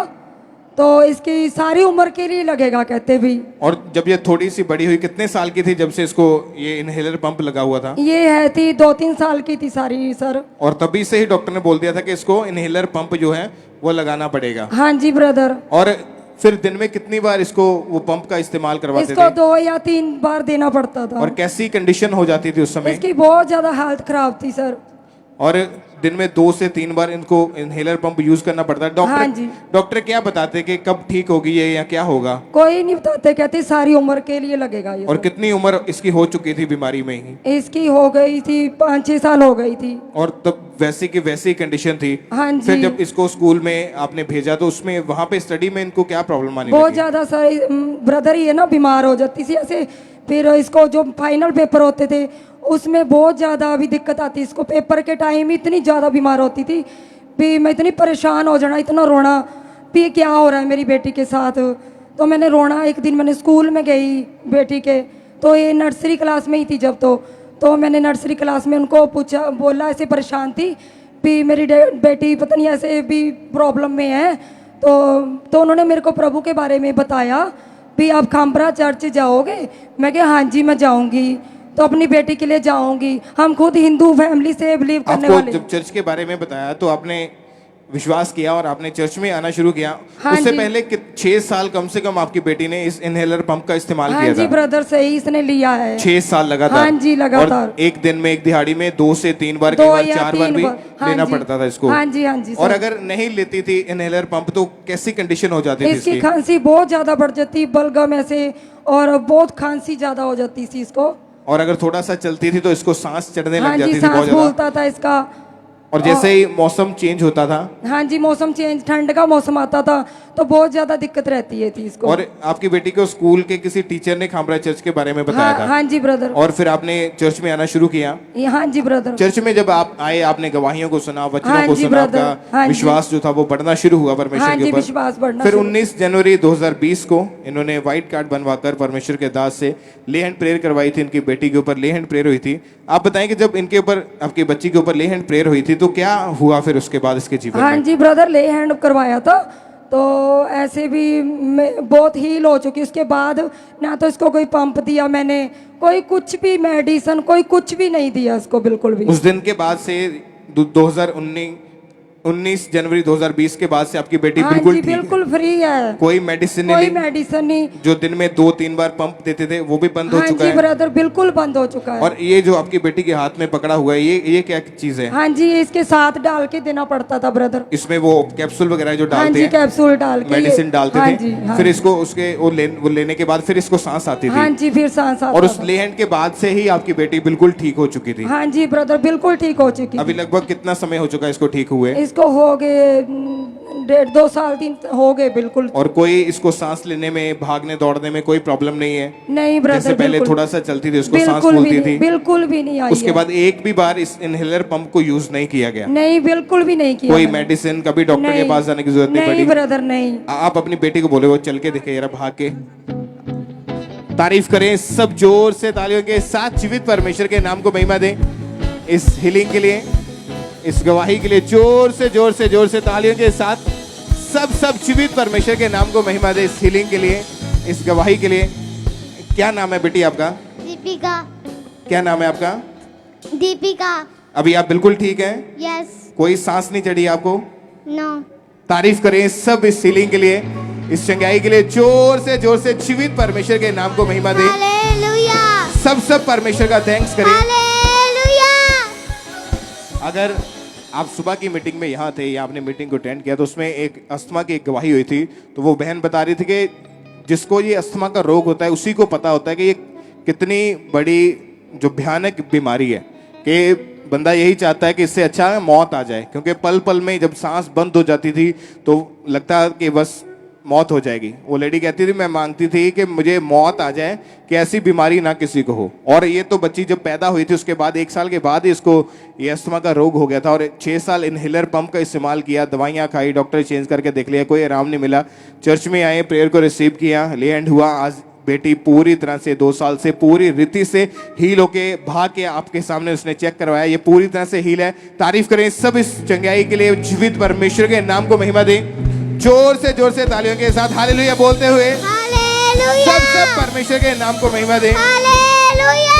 तो इसकी सारी उम्र के लिए लगेगा कहते भी। और जब ये थोड़ी सी बड़ी हुई, कितने साल की थी जब से इसको ये इनहेलर पंप लगा हुआ था? ये है थी 2-3 साल की थी सारी सर। और तभी से ही डॉक्टर ने बोल दिया था कि इसको इनहेलर पंप जो है वो लगाना पड़ेगा। हाँ जी ब्रदर। और फिर दिन में कितनी बार इसको वो पंप का इस्तेमाल करवाते इसको थे? 2 या 3 बार देना पड़ता था। और कैसी कंडीशन हो जाती थी उस समय? इसकी बहुत ज्यादा हालत खराब थी सर। और दिन में 2 से 3 बार इनको इनहेलर पंप यूज करना पड़ता है। हाँ जी। डॉक्टर क्या बताते कि कब ठीक होगी ये या क्या होगा? कोई नहीं बताते, कहते सारी उम्र के लिए लगेगा ये। और कितनी उम्र इसकी हो चुकी थी बीमारी में ही? इसकी हो गई थी 5-6 साल हो गई थी। और तब वैसी की वैसी कंडीशन थी। हाँ जी। फिर जब इसको स्कूल में आपने भेजा तो उसमें वहां पे स्टडी में इनको क्या प्रॉब्लम आनी बहुत लगी? ज्यादा सर ब्रदर ही है ना, बीमार हो जाती थी ऐसे। फिर इसको जो फाइनल पेपर होते थे उसमें बहुत ज़्यादा अभी दिक्कत आती। इसको पेपर के टाइम इतनी ज़्यादा बीमार होती थी भी मैं इतनी परेशान हो जाना, इतना रोना भी क्या हो रहा है मेरी बेटी के साथ। तो मैंने रोना। एक दिन मैंने स्कूल में गई बेटी के, तो ये नर्सरी क्लास में ही थी जब। तो मैंने नर्सरी क्लास में उनको पूछा, बोला ऐसे परेशान थी भी मेरी बेटी पता नहीं ऐसे भी प्रॉब्लम में है। तो उन्होंने मेरे को प्रभु के बारे में बताया भी आप खामबरा चर्च जाओगे? मैं कहा हाँ जी मैं जाऊंगी, तो अपनी बेटी के लिए जाऊंगी। हम खुद हिंदू फैमिली से बिलीव करने आपको वाले। जब चर्च के बारे में बताया तो आपने विश्वास किया और आपने चर्च में आना शुरू किया। हाँ उससे जी। पहले 6 साल कम से कम आपकी बेटी ने इस इनहेलर पंप का इस्तेमाल हाँ किया जी था। ब्रदर सही इसने लिया है। 6 साल लगातार? हाँ जी लगातार। और एक दिन में, एक दिहाड़ी में 2 से 3 बार, 2 कई बार या 4 बार 3 भी बार। हाँ लेना जी। पड़ता था इसको? हाँ जी हाँ जी और सर। अगर नहीं लेती थी इनहेलर पंप तो कैसी कंडीशन हो जाती थी इसकी इसकी? खांसी बहुत ज्यादा बढ़ जाती, बलगम ऐसे, और बहुत खांसी ज्यादा हो जाती थी इसको। और अगर थोड़ा सा चलती थी तो इसको सांस चढ़ने हाँ लग जी जाती थी बहुत सांस ज्यादा। फूलता था इसका। और जैसे ही मौसम चेंज होता था? हाँ जी मौसम चेंज, ठंड का मौसम आता था तो बहुत ज्यादा दिक्कत रहती है थी इसको। और आपकी बेटी को स्कूल के किसी टीचर ने खामरा चर्च के बारे में बताया था? हाँ जी ब्रदर। और फिर आपने चर्च में आना शुरू किया? हाँ जी ब्रदर। चर्च में जब आप आए, आपने गवाहियों को सुना, वचनों हाँ को जी सुना, ब्रदर। आपका हाँ जी। विश्वास जो था वो बढ़ना शुरू हुआ परमेश्वर हाँ के जी ऊपर। विश्वास बढ़ना फिर शुरू। 19 जनवरी 2020 को इन्होंने व्हाइट कार्ड बनवाकर परमेश्वर के दास से ले हैंड प्रेयर करवाई थी। इनकी बेटी के ऊपर ले हैंड प्रेयर हुई थी। आप बताएं कि जब इनके ऊपर, आपकी बच्ची के ऊपर ले हैंड प्रेयर हुई थी तो क्या हुआ फिर उसके बाद इसके जीवन हाँ में? जी ब्रदर ले हैंड करवाया था तो ऐसे भी बहुत हील हो चुकी। उसके बाद ना तो इसको कोई पंप दिया मैंने, कोई कुछ भी मेडिसिन, कोई कुछ भी नहीं दिया इसको बिल्कुल भी। उस दिन के बाद से 19 जनवरी 2020 के बाद से आपकी बेटी हाँ बिल्कुल जी ठीक है? बिल्कुल फ्री है, कोई मेडिसिन कोई नहीं? मेडिसिन नहीं। जो दिन में 2-3 बार पंप देते थे वो भी बंद हो हाँ चुका जी है? ब्रदर बिल्कुल बंद हो चुका है। और ये जो आपकी बेटी के हाथ में पकड़ा हुआ है ये क्या चीज है? हाँ जी ये इसके साथ डाल के देना पड़ता था ब्रदर। इसमें वो कैप्सूल वगैरह जो हाँ डालते जी हैं, कैप्सूल डाल के मेडिसिन डालते हाँ थे? जी, हाँ फिर जी। इसको उसके वो लेने के बाद फिर इसको सांस आती हाँ थी? जी फिर सांस आता और उस था। ले हैंड के बाद से ही आपकी बेटी बिल्कुल ठीक हो चुकी थी? हाँ जी ब्रदर बिल्कुल ठीक हो चुकी। अभी लगभग कितना समय हो चुका है इसको ठीक हुए? इसको हो गए 1.5-2 साल 3 हो गए बिल्कुल। और कोई इसको सांस लेने में, भागने दौड़ने में कोई प्रॉब्लम नहीं है? नहीं ब्रदर जैसे पहले बिल्कुल। थोड़ा सा चलती थी उसको सांस बिल्कुल भी फूलती नहीं, थी? बिल्कुल भी नहीं आई उसके है। बाद एक भी बार इस इनहेलर पंप को यूज नहीं किया गया? नहीं बिल्कुल भी नहीं किया कोई मैंने। मेडिसिन, कभी डॉक्टर के नहीं, पास जाने की जरूरत नहीं नहीं पड़ी? ब्रदर नहीं। आप अपनी बेटी को बोले वो चल के दिखे जरा, भाग के। तारीफ करें सब जोर से तालियों के साथ। जीवित परमेश्वर के नाम को महिमा दें इस हीलिंग के लिए, इस गवाही के लिए। जोर से तालियों के साथ सब जीवित परमेश्वर के नाम को महिमा दें इस हीलिंग के लिए, इस गवाही के लिए। क्या नाम है बेटी आपका? दीपिका। क्या नाम है आपका? दीपिका। अभी आप बिल्कुल ठीक हैं? यस। कोई सांस नहीं चढ़ी आपको? नो। तारीफ करें सब इस हीलिंग के लिए, इस चंगाई के लिए। जोर से जीवित परमेश्वर के नाम को महिमा दें। हालेलुया। सब परमेश्वर का थैंक्स करें। हालेलुया। अगर आप सुबह की मीटिंग में यहाँ थे या आपने मीटिंग को अटेंड किया तो उसमें एक अस्थमा की एक गवाही हुई थी। तो वो बहन बता रही थी कि जिसको ये अस्थमा का रोग होता है उसी को पता होता है कि ये कितनी बड़ी जो भयानक बीमारी है, कि बंदा यही चाहता है कि इससे अच्छा मौत आ जाए। क्योंकि पल पल में जब सांस बंद हो जाती थी तो लगता कि बस मौत हो जाएगी। वो लेडी कहती थी मैं मांगती थी कि मुझे मौत आ जाए, कि ऐसी बीमारी ना किसी को हो। और ये तो बच्ची जब पैदा हुई थी उसके बाद 1 साल के बाद ही इसको ये अस्थमा का रोग हो गया था। और 6 साल इनहेलर पंप का इस्तेमाल किया, दवाइयाँ खाई, डॉक्टर चेंज करके देख लिया, कोई आराम नहीं मिला। चर्च में आए, प्रेयर को रिसीव किया, ले हैंड हुआ। आज बेटी पूरी तरह से 2 साल से पूरी रीति से हील होके भाग के आपके सामने उसने चेक करवाया, ये पूरी तरह से हील है। तारीफ करें सब इस चंगाई के लिए। जीवित परमेश्वर के नाम को महिमा दें। जोर से तालियों के साथ हालेलुया बोलते हुए हालेलुया सब परमेश्वर के नाम को महिमा दें। हालेलुया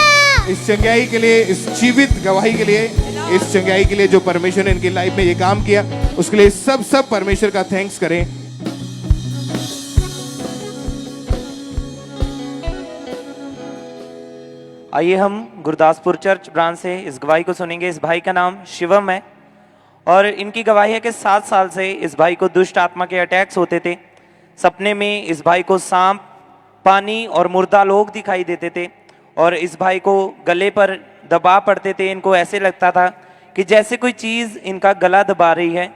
इस चंगाई के लिए, इस जीवित गवाही के लिए, इस चंगाई के लिए जो परमेश्वर ने इनकी लाइफ में ये काम किया, उसके लिए सब परमेश्वर का थैंक्स करें। आइए हम गुरदासपुर चर्च ब्रांच से इस गवाही को सुनेंगे। इस भाई का नाम शिवम है और इनकी गवाही है कि 7 साल से इस भाई को दुष्ट आत्मा के अटैक्स होते थे। सपने में इस भाई को सांप, पानी और मुर्दा लोग दिखाई देते थे और इस भाई को गले पर दबाव पड़ते थे। इनको ऐसे लगता था कि जैसे कोई चीज़ इनका गला दबा रही है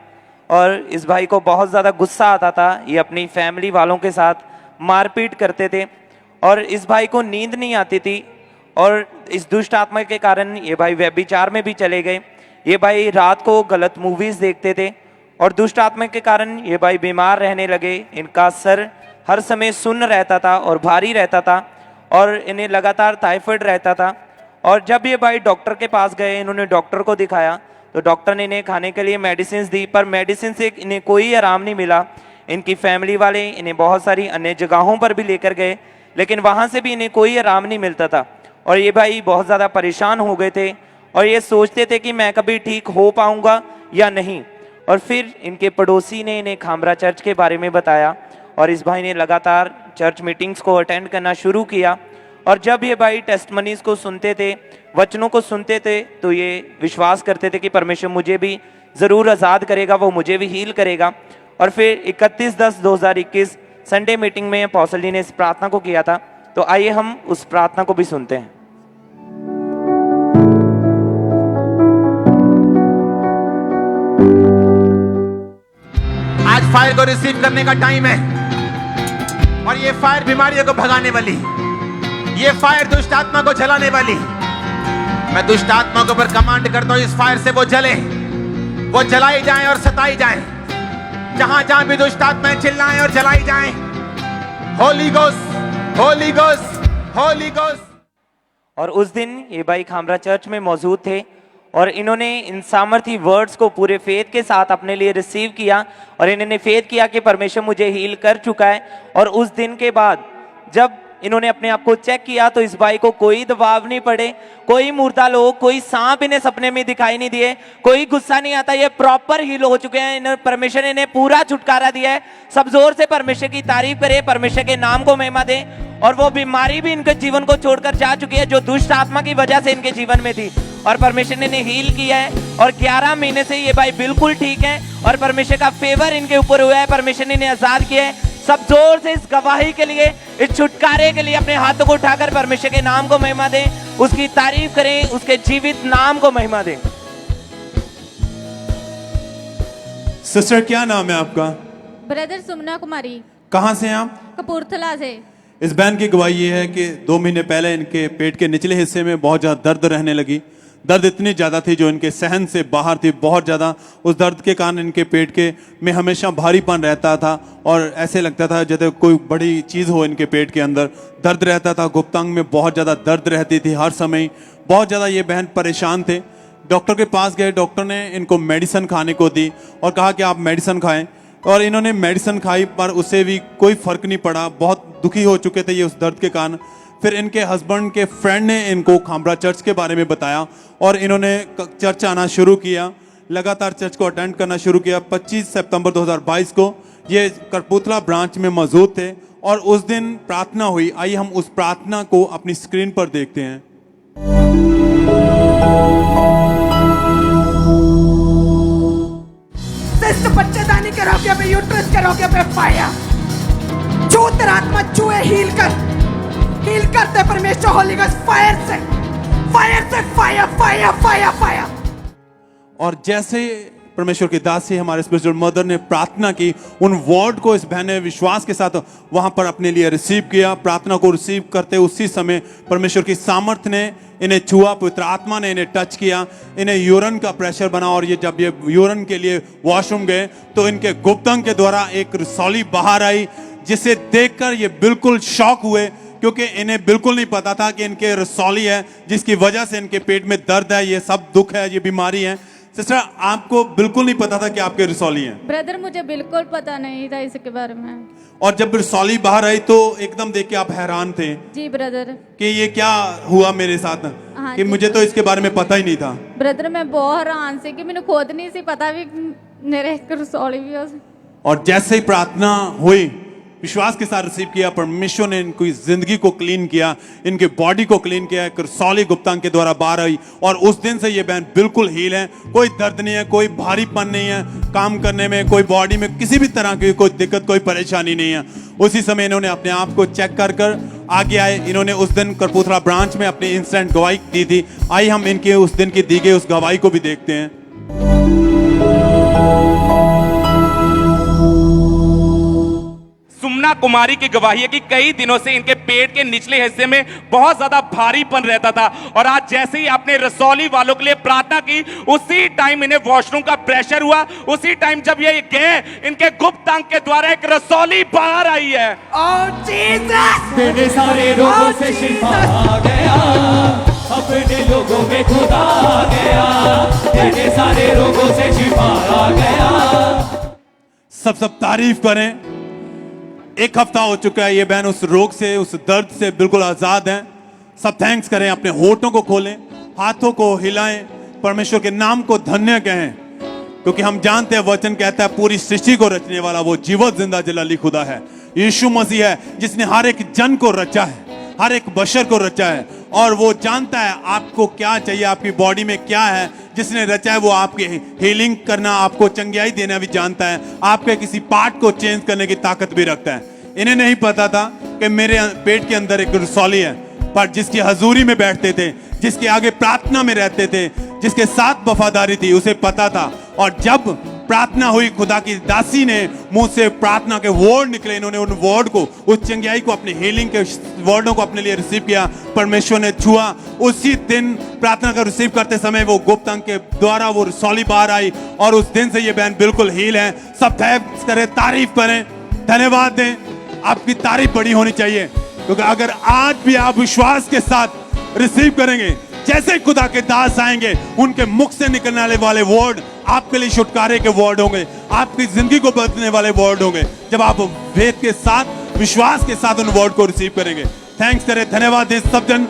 और इस भाई को बहुत ज़्यादा गुस्सा आता था। ये अपनी फैमिली वालों के साथ मारपीट करते थे और इस भाई को नींद नहीं आती थी और इस दुष्ट आत्मा के कारण ये भाई व्यभिचार में भी चले गए। ये भाई रात को गलत मूवीज़ देखते थे और दुष्ट आत्मा के कारण ये भाई बीमार रहने लगे। इनका सर हर समय सुन्न रहता था और भारी रहता था और इन्हें लगातार टाइफाइड रहता था। और जब ये भाई डॉक्टर के पास गए, इन्होंने डॉक्टर को दिखाया तो डॉक्टर ने इन्हें खाने के लिए मेडिसिन दी, पर मेडिसिन से इन्हें कोई आराम नहीं मिला। इनकी फैमिली वाले इन्हें बहुत सारी अन्य जगहों पर भी लेकर गए, लेकिन वहाँ से भी इन्हें कोई आराम नहीं मिलता था और ये भाई बहुत ज़्यादा परेशान हो गए थे और ये सोचते थे कि मैं कभी ठीक हो पाऊँगा या नहीं। और फिर इनके पड़ोसी ने इन्हें खामरा चर्च के बारे में बताया और इस भाई ने लगातार चर्च मीटिंग्स को अटेंड करना शुरू किया। और जब ये भाई टेस्टमनीज को सुनते थे, वचनों को सुनते थे, तो ये विश्वास करते थे कि परमेश्वर मुझे भी ज़रूर आज़ाद करेगा, वो मुझे भी हील करेगा। और फिर 31/10/2021 संडे मीटिंग में अपोस्टल जी ने इस प्रार्थना को किया था। तो आइए हम उस प्रार्थना को भी सुनते हैं। आज फायर को रिसीव करने का टाइम है और ये फायर बीमारियों को भगाने वाली, ये फायर दुष्ट आत्मा को जलाने वाली। मैं दुष्ट आत्मा के ऊपर कमांड करता हूं, इस फायर से वो जले, वो जलाई जाए और सताई जाए। जहां जहां भी दुष्ट आत्माएं चिल्लाएं और जलाई जाएं। Holi ghost, Holi ghost, Holi ghost. और उस दिन ये भाई खामरा चर्च में मौजूद थे और इन्होंने इन सामर्थी वर्ड्स को पूरे फेथ के साथ अपने लिए रिसीव किया और इन्होंने फेथ किया कि परमेश्वर मुझे हील कर चुका है। और उस दिन के बाद जब इन्होंने अपने आप को चेक किया तो इस भाई को कोई दबाव नहीं पड़े, कोई मुर्दा लोग, कोई सांप इन्हें सपने में दिखाई नहीं दिए, कोई गुस्सा नहीं आता। ये प्रॉपर हील हो चुके हैं। परमेश्वर ने इन्हें पूरा छुटकारा दिया है। सब जोर से परमेश्वर की तारीफ करें, परमेश्वर के नाम को महिमा दें। और वो बीमारी भी इनके जीवन को छोड़कर जा चुकी है जो दुष्ट आत्मा की वजह से इनके जीवन में थी और परमेश्वर ने इन्हें हील किया है और 11 महीने से ये भाई बिल्कुल ठीक है और परमेश्वर का फेवर इनके ऊपर हुआ है। परमेश्वर ने इन्हें आजाद किया है। सब जोर से इस गवाही के लिए, इस छुटकारे के लिए अपने हाथों को उठाकर परमेश्वर के नाम को महिमा दें, उसकी तारीफ करें, उसके जीवित नाम को महिमा दें। सिस्टर क्या नाम है आपका? ब्रदर सुमना कुमारी, कहाँ से हैं आप? कपूरथला से। इस बहन की गवाही ये है कि 2 महीने पहले इनके पेट के निचले हिस्से में बहुत ज़्यादा दर्द रहने लगी। दर्द इतनी ज़्यादा थी जो इनके सहन से बाहर थी, बहुत ज़्यादा। उस दर्द के कारण इनके पेट के में हमेशा भारीपन रहता था और ऐसे लगता था जैसे कोई बड़ी चीज़ हो इनके पेट के अंदर। दर्द रहता था, गुप्तांग में बहुत ज़्यादा दर्द रहती थी हर समय। बहुत ज़्यादा ये बहन परेशान थे। डॉक्टर के पास गए, डॉक्टर ने इनको मेडिसिन खाने को दी और कहा कि आप मेडिसिन खाएं और इन्होंने मेडिसिन खाई पर उससे भी कोई फ़र्क नहीं पड़ा। बहुत दुखी हो चुके थे ये उस दर्द के कारण। फिर इनके हस्बैंड के फ्रेंड ने इनको खामरा चर्च के बारे में बताया और इन्होंने चर्च आना शुरू किया, लगातार चर्च को अटेंड करना शुरू किया। 25 सितंबर 2022 को ये कपूरथला ब्रांच में मौजूद थे और उस दिन प्रार्थना हुई। आइए हम उस प्रार्थना को अपनी स्क्रीन पर देखते हैं। बच्चेदानी के रोगियों पे, यूट्रस के रोगियों पे फायर। जो आत्मा चूहे हील करते परमेश्वर होली गोस्ट फायर से, फायर से, फायर, फायर, फायर, फायर। और जैसे परमेश्वर के दास से हमारे स्पिरिचुअल मदर ने प्रार्थना की, उन वर्ड को इस बहन ने विश्वास के साथ वहां पर अपने लिए रिसीव किया। प्रार्थना को रिसीव करते उसी समय परमेश्वर की सामर्थ ने इन्हें छुआ, पवित्र आत्मा ने इन्हें टच किया, इन्हें यूरिन का प्रेशर बना और ये जब ये यूरिन के लिए वॉशरूम गए तो इनके गुप्तांग के द्वारा एक रसौली बाहर आई, जिसे देखकर ये बिल्कुल शॉक हुए क्योंकि इन्हें बिल्कुल नहीं पता था कि इनके रसौली है जिसकी वजह से इनके पेट में दर्द है, ये सब दुख है, ये बीमारी है। सिस्टर, आपको बिल्कुल नहीं पता था कि आपके रसौली हैं? ब्रदर मुझे बिल्कुल पता नहीं था इसके बारे में। और जब रसौली बाहर आई तो एकदम देख के आप हैरान थे जी ब्रदर। कि ये क्या हुआ मेरे साथ, हाँ कि जी। मुझे तो इसके बारे में पता ही नहीं था। ब्रदर मैं बहुत हैरान से कि मैंने खुद नहीं सी पता भी मेरे एक रसौली भी हो। और जैसे ही प्रार्थना हुई, विश्वास के साथ रिसीव किया, परमेश्वर ने इनकी जिंदगी को क्लीन किया, इनके बॉडी को क्लीन किया। रसौली गुप्तांग के द्वारा बाहर आई और उस दिन से ये बहन बिल्कुल हील है। कोई दर्द नहीं है, कोई भारीपन नहीं है, काम करने में कोई बॉडी में किसी भी तरह की कोई दिक्कत, कोई परेशानी नहीं है। उसी समय इन्होंने अपने आप को चेक कर कर आगे आए। इन्होंने उस दिन कपूरथला ब्रांच में अपनी इंस्टेंट गवाही दी थी। आइए हम इनके उस दिन की दी गई उस गवाही को भी देखते हैं। सुमना कुमारी की गवाही है कि कई दिनों से इनके पेट के निचले हिस्से में बहुत ज्यादा भारीपन रहता था और आज जैसे ही आपने रसौली वालों के लिए प्रार्थना की, उसी टाइम इन्हें वॉशरूम का प्रेशर हुआ। उसी टाइम जब ये गए, इनके गुप्त अंग के द्वारा एक रसौली बाहर आई है। तेरे सारे रोगों से शिफा आ गया, अपने लोगों में खुदा आ गया, तेरे सारे रोगों से शिफा आ गया। सब तारीफ करें। एक हफ्ता हो चुका है, ये बहन उस रोग से, उस दर्द से बिल्कुल आजाद हैं। सब थैंक्स करें, अपने होठों को खोलें, हाथों को हिलाएं, परमेश्वर के नाम को धन्य कहें, क्योंकि हम जानते हैं वचन कहता है पूरी सृष्टि को रचने वाला वो जीवत जिंदा जलाली खुदा है। यीशु मसीह है जिसने हर एक जन को रचा है, हर एक बशर को रचा है, और वो जानता है आपको क्या चाहिए, आपकी बॉडी में क्या है। जिसने रचा है वो आपकी हीलिंग करना, आपको चंगियाई देना भी जानता है, आपके किसी पार्ट को चेंज करने की ताकत भी रखता है। इन्हें नहीं पता था कि मेरे पेट के अंदर एक रसौली है, पर जिसकी हजूरी में बैठते थे, जिसके आगे प्रार्थना में रहते थे, जिसके साथ वफादारी थी, उसे पता था। और जब प्रार्थना हुई, खुदा की दासी ने मुंह से प्रार्थना के वर्ड निकले, इन्होंने उन वर्ड को, उस चंगियाई को, अपने हीलिंग के वर्डों को अपने लिए रिसीव किया। परमेश्वर ने छुआ। उसी दिन प्रार्थना का रिसीव करते समय वो गुप्त अंग के द्वारा वो रसौली बाहर आई और उस दिन से ये बहन बिल्कुल हील है। सब थैंक्स करें, तारीफ करें, धन्यवाद दें। आपकी तारीफ बड़ी होनी चाहिए, क्योंकि अगर आज भी आप विश्वास के साथ रिसीव करेंगे, जैसे खुदा के दास आएंगे, उनके मुख से निकलने वाले वर्ड आपके लिए छुटकारे के वर्ड होंगे, आपकी जिंदगी को बदलने वाले वर्ड होंगे, जब आप वेद के साथ, विश्वास के साथ उन वर्ड को रिसीव करेंगे। थैंक्स करें, धन्यवाद दें सब जन।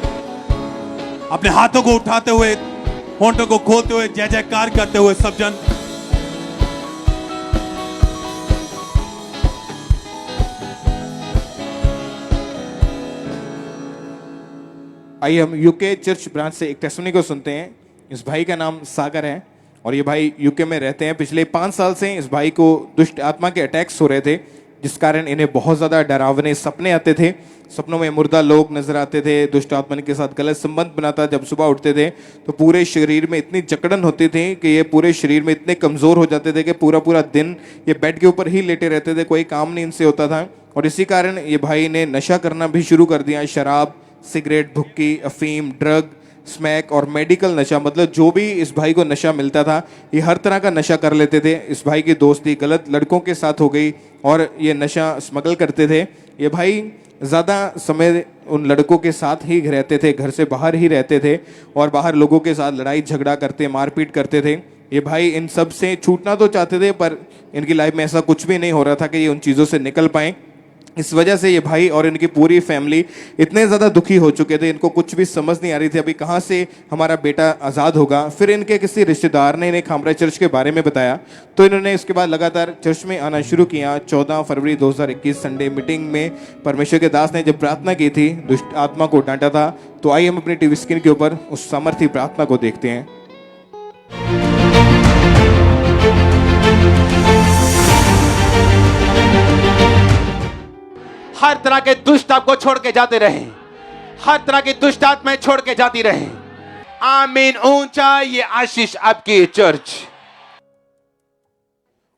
अपने हाथों को उठाते हुए, होंठों को खोलते हुए, जय जयकार करते हुए सब जन। आइए हम यूके चर्च ब्रांच से एक टेस्टिमनी को सुनते हैं। इस भाई का नाम सागर है और ये भाई यूके में रहते हैं। पिछले 5 साल से इस भाई को दुष्ट आत्मा के अटैक्स हो रहे थे, जिस कारण इन्हें बहुत ज़्यादा डरावने सपने आते थे। सपनों में मुर्दा लोग नजर आते थे, दुष्ट आत्मा के साथ गलत संबंध बनाता। जब सुबह उठते थे तो पूरे शरीर में इतनी जकड़न होती थी कि ये पूरे शरीर में इतने कमज़ोर हो जाते थे कि पूरा पूरा दिन ये बेड के ऊपर ही लेटे रहते थे, कोई काम नहीं इनसे होता था। और इसी कारण ये भाई ने नशा करना भी शुरू कर दिया। शराब, सिगरेट, भुक्की, अफीम, ड्रग, स्मैक और मेडिकल नशा, मतलब जो भी इस भाई को नशा मिलता था ये हर तरह का नशा कर लेते थे। इस भाई की दोस्ती गलत लड़कों के साथ हो गई और ये नशा स्मगल करते थे। ये भाई ज़्यादा समय उन लड़कों के साथ ही रहते थे, घर से बाहर ही रहते थे और बाहर लोगों के साथ लड़ाई झगड़ा करते, मारपीट करते थे। ये भाई इन सब से छूटना तो चाहते थे, पर इनकी लाइफ में ऐसा कुछ भी नहीं हो रहा था कि ये उन चीज़ों से निकल पाएँ। इस वजह से ये भाई और इनकी पूरी फैमिली इतने ज़्यादा दुखी हो चुके थे, इनको कुछ भी समझ नहीं आ रही थी अभी कहाँ से हमारा बेटा आज़ाद होगा। फिर इनके किसी रिश्तेदार ने इन्हें खामरा चर्च के बारे में बताया, तो इन्होंने इसके बाद लगातार चर्च में आना शुरू किया। 14 फरवरी 2021 संडे मीटिंग में परमेश्वर के दास ने जब प्रार्थना की थी, दुष्ट आत्मा को डांटा था। तो आइए हम अपनी टीवी स्क्रीन के ऊपर उस सामर्थी प्रार्थना को देखते हैं। हर तरह के दुष्ट आपको छोड़ के जाते रहे, हर तरह की दुष्ट आत्माएं छोड़ के जाती रहे। आमीन। ऊंचा ये आशीष आपकी चर्च।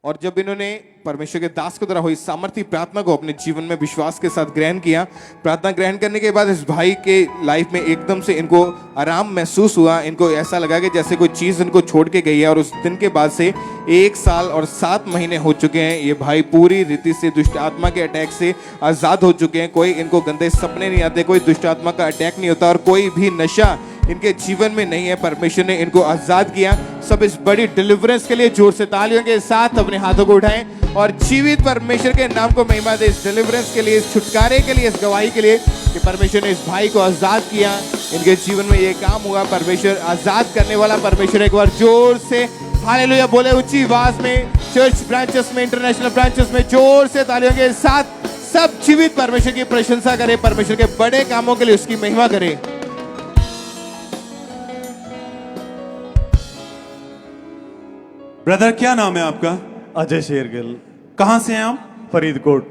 और जब इन्होंने परमेश्वर के दास के द्वारा हुई सामर्थी प्रार्थना को अपने जीवन में विश्वास के साथ ग्रहण किया, प्रार्थना ग्रहण करने के बाद इस भाई के लाइफ में एकदम से इनको आराम महसूस हुआ। इनको ऐसा लगा कि जैसे कोई चीज़ इनको छोड़ के गई है। और उस दिन के बाद से 1 साल और 7 महीने हो चुके हैं। ये भाई पूरी रीति से दुष्ट आत्मा के अटैक से आज़ाद हो चुके हैं। कोई इनको गंदे सपने नहीं आते, कोई दुष्ट आत्मा का अटैक नहीं होता और कोई भी नशा इनके जीवन में नहीं है, परमेश्वर ने इनको आजाद किया। सब इस बड़ी डिलीवरेंस के लिए जोर से तालियों के साथ अपने हाथों को उठाएं और जीवित परमेश्वर के नाम को महिमा दे, इस डिलीवरेंस के लिए, इस छुटकारे के लिए, इस गवाही के लिए कि परमेश्वर ने इस भाई को आजाद किया। इनके जीवन में ये काम हुआ, परमेश्वर आजाद करने वाला परमेश्वर। एक बार जोर से हालेलुया बोले ऊंची आवाज में, चर्च ब्रांचेस में, इंटरनेशनल ब्रांचेस में जोर से तालियों के साथ सब जीवित परमेश्वर की प्रशंसा करें, परमेश्वर के बड़े कामों के लिए उसकी महिमा करें। ब्रदर क्या नाम है आपका? अजय शेरगिल। कहाँ से हैं आप? फरीदकोट।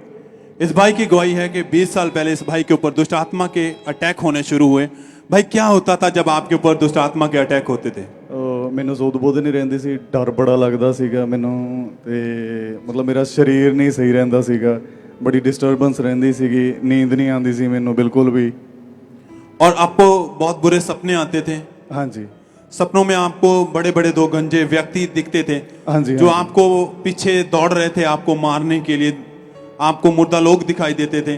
इस भाई की गवाही है कि 20 साल पहले इस भाई के ऊपर दुष्ट आत्मा के अटैक होने शुरू हुए। भाई क्या होता था जब आपके ऊपर दुष्ट आत्मा के अटैक होते थे? ਮੈਨੂੰ ਸੋਧ ਬੋਧ ਨਹੀਂ ਰਹਿੰਦੀ ਸੀ, ਡਰ ਬੜਾ ਲੱਗਦਾ ਸੀਗਾ ਮੈਨੂੰ, ਤੇ ਮਤਲਬ ਮੇਰਾ ਸਰੀਰ ਨਹੀਂ ਸਹੀ ਰਹਿੰਦਾ ਸੀਗਾ, ਬੜੀ ਡਿਸਟਰਬੈਂਸ ਰਹਿੰਦੀ ਸੀਗੀ, ਨੀਂਦ ਨਹੀਂ ਆਉਂਦੀ ਸੀ ਮੈਨੂੰ ਬਿਲकुल भी। और आपको बहुत बुरे सपने आते थे? हाँ जी। सपनों में आपको बड़े बड़े दो गंजे व्यक्ति दिखते थे? हाँ जी। जो आपको पीछे दौड़ रहे थे आपको मारने के लिए, आपको मुर्दा लोग दिखाई देते थे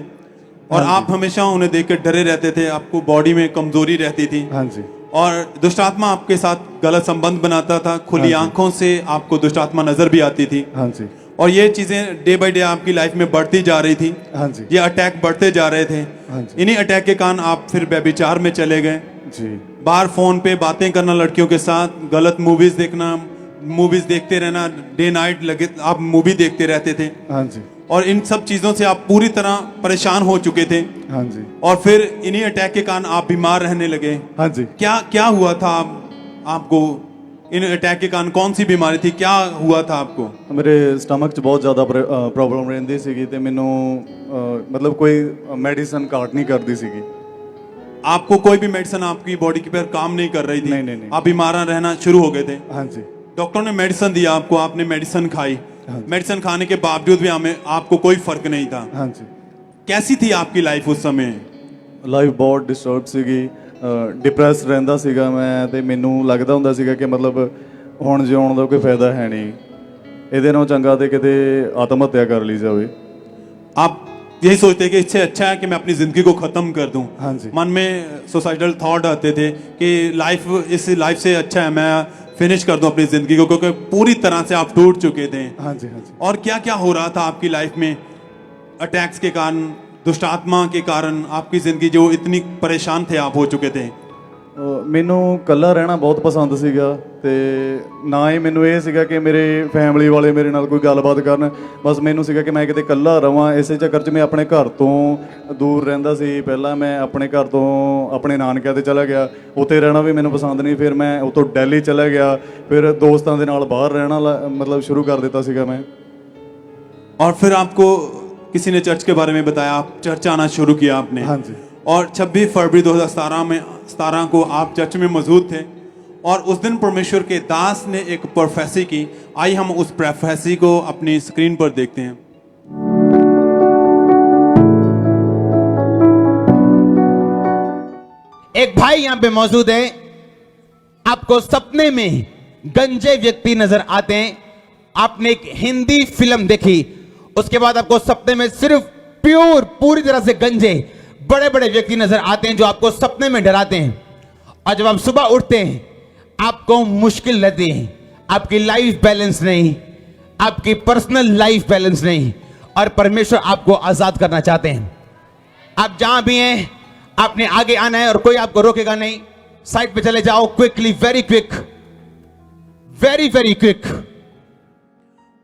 और आप हमेशा उन्हें देख कर डरे रहते थे, आपको बॉडी में कमजोरी रहती थी। हाँ जी। और दुष्ट आत्मा आपके साथ गलत संबंध बनाता था, खुली आंखों से आपको दुष्ट आत्मा नजर भी आती थी। हाँ जी। और ये चीजें डे बाय डे आपकी लाइफ में बढ़ती जा रही थी। हाँ जी। ये अटैक बढ़ते जा रहे थे। हाँ जी। इन्हीं अटैक के कारण आप फिर व्यभिचार में चले गए। जी। बाहर फोन पे बातें करना लड़कियों के साथ, गलत मूवीज देखना, मूवीज देखते रहना, डे नाइट लगे आप मूवी देखते रहते थे। हाँ जी। और इन सब चीजों से आप पूरी तरह परेशान हो चुके थे। हाँ जी। और फिर इन्हीं अटैक के कारण आप बीमार रहने लगे। हाँ जी। क्या क्या हुआ था आपको? इन अटैक के कारण कौन सी बीमारी थी, क्या हुआ था आपको? ਮੇਰੇ ਸਟਮਕ 'ਚ ਬਹੁਤ ਜ਼ਿਆਦਾ ਪ੍ਰੋਬਲਮ ਰਹਿੰਦੀ ਸੀਗੀ ਤੇ ਮੈਨੂੰ ਮਤਲਬ ਕੋਈ ਮੈਡੀਸਨ ਕਾਟ ਨਹੀਂ ਕਰਦੀ ਸੀਗੀ। आपको कोई भी मेडिसिन आपकी बॉडी के पर काम नहीं कर रही थी? नहीं। आप बीमार रहना शुरू हो गए थे? हाँ जी। डॉक्टर ने मेडिसिन दिया आपको, आपने मेडिसिन खाई। मेडिसिन खाने के बावजूद भी हमें आपको कोई फर्क नहीं था। हाँ जी। कैसी थी आपकी लाइफ उस समय? ਲਾਈਫ ਬਹੁਤ ਡਿਸਟਰਬ ਸੀਗੀ, ਡਿਪਰੈਸ ਰਹਿੰਦਾ ਸੀਗਾ ਮੈਂ, ਤੇ ਮੈਨੂੰ ਲੱਗਦਾ ਹੁੰਦਾ ਸੀਗਾ ਕਿ ਮਤਲਬ ਹੁਣ ਜਿਉਣ ਦਾ ਕੋਈ ਫਾਇਦਾ ਹੈ ਨਹੀਂ, ਇਹਦੇ ਨਾਲੋਂ ਚੰਗਾ ਤੇ ਕਿਤੇ ਆਤਮ ਹੱਤਿਆ ਕਰ ਲਈ ਜਾਵੇ। आप यही सोचते कि इससे अच्छा है कि मैं अपनी जिंदगी को खत्म कर दूं। हाँ जी। मन में सुसाइडल थॉट आते थे कि इस लाइफ से अच्छा है मैं फिनिश कर दूं अपनी जिंदगी को, क्योंकि पूरी तरह से आप टूट चुके थे। हाँ जी। हाँ जी। और क्या क्या हो रहा था आपकी लाइफ में अटैक्स के कारण, दुष्ट आत्मा के कारण, आपकी जिंदगी जो इतनी परेशान थे आप हो चुके थे? ਮੈਨੂੰ ਇਕੱਲਾ ਰਹਿਣਾ ਬਹੁਤ ਪਸੰਦ ਸੀਗਾ ਤੇ ਨਾ ਹੀ ਮੈਨੂੰ ਇਹ ਸੀਗਾ ਕਿ ਮੇਰੇ ਫੈਮਿਲੀ ਵਾਲੇ ਮੇਰੇ ਨਾਲ ਕੋਈ ਗੱਲਬਾਤ ਕਰਨ, ਬਸ ਮੈਨੂੰ ਸੀਗਾ ਕਿ ਮੈਂ ਕਿਤੇ ਇਕੱਲਾ ਰਵਾਂ। ਇਸੇ ਚੱਕਰ 'ਚ ਮੈਂ ਆਪਣੇ ਘਰ ਤੋਂ ਦੂਰ ਰਹਿੰਦਾ ਸੀ। ਪਹਿਲਾਂ ਮੈਂ ਆਪਣੇ ਘਰ ਤੋਂ ਆਪਣੇ ਨਾਨਕਿਆਂ ਤੇ ਚਲਾ ਗਿਆ, ਉੱਥੇ ਰਹਿਣਾ ਵੀ ਮੈਨੂੰ ਪਸੰਦ ਨਹੀਂ। ਫਿਰ ਮੈਂ ਉੱਥੋਂ ਦਿੱਲੀ ਚਲਾ ਗਿਆ, ਫਿਰ ਦੋਸਤਾਂ ਦੇ ਨਾਲ ਬਾਹਰ ਰਹਿਣਾ ਮਤਲਬ ਸ਼ੁਰੂ कर ਦਿੱਤਾ ਸੀਗਾ मैं। और फिर आपको किसी ने चर्च के बारे में बताया, आप चर्च आना शुरू किया आपने। हाँ जी। और 26 फरवरी 2017 को आप चर्च में मौजूद थे और उस दिन परमेश्वर के दास ने एक प्रोफेसी की। आइए हम उस प्रोफेसी को अपनी स्क्रीन पर देखते हैं। एक भाई यहां पे मौजूद है, आपको सपने में गंजे व्यक्ति नजर आते हैं। आपने एक हिंदी फिल्म देखी, उसके बाद आपको सपने में सिर्फ पूरी तरह से गंजे बड़े बड़े व्यक्ति नजर आते हैं जो आपको सपने में डराते हैं। और जब आप सुबह उठते हैं आपको मुश्किल लगती है, आपकी लाइफ बैलेंस नहीं, आपकी पर्सनल लाइफ बैलेंस नहीं, और परमेश्वर आपको आजाद करना चाहते हैं। आप जहां भी हैं आपने आगे आना है और कोई आपको रोकेगा नहीं। साइड पे चले जाओ, quickly, very quick, very very quick.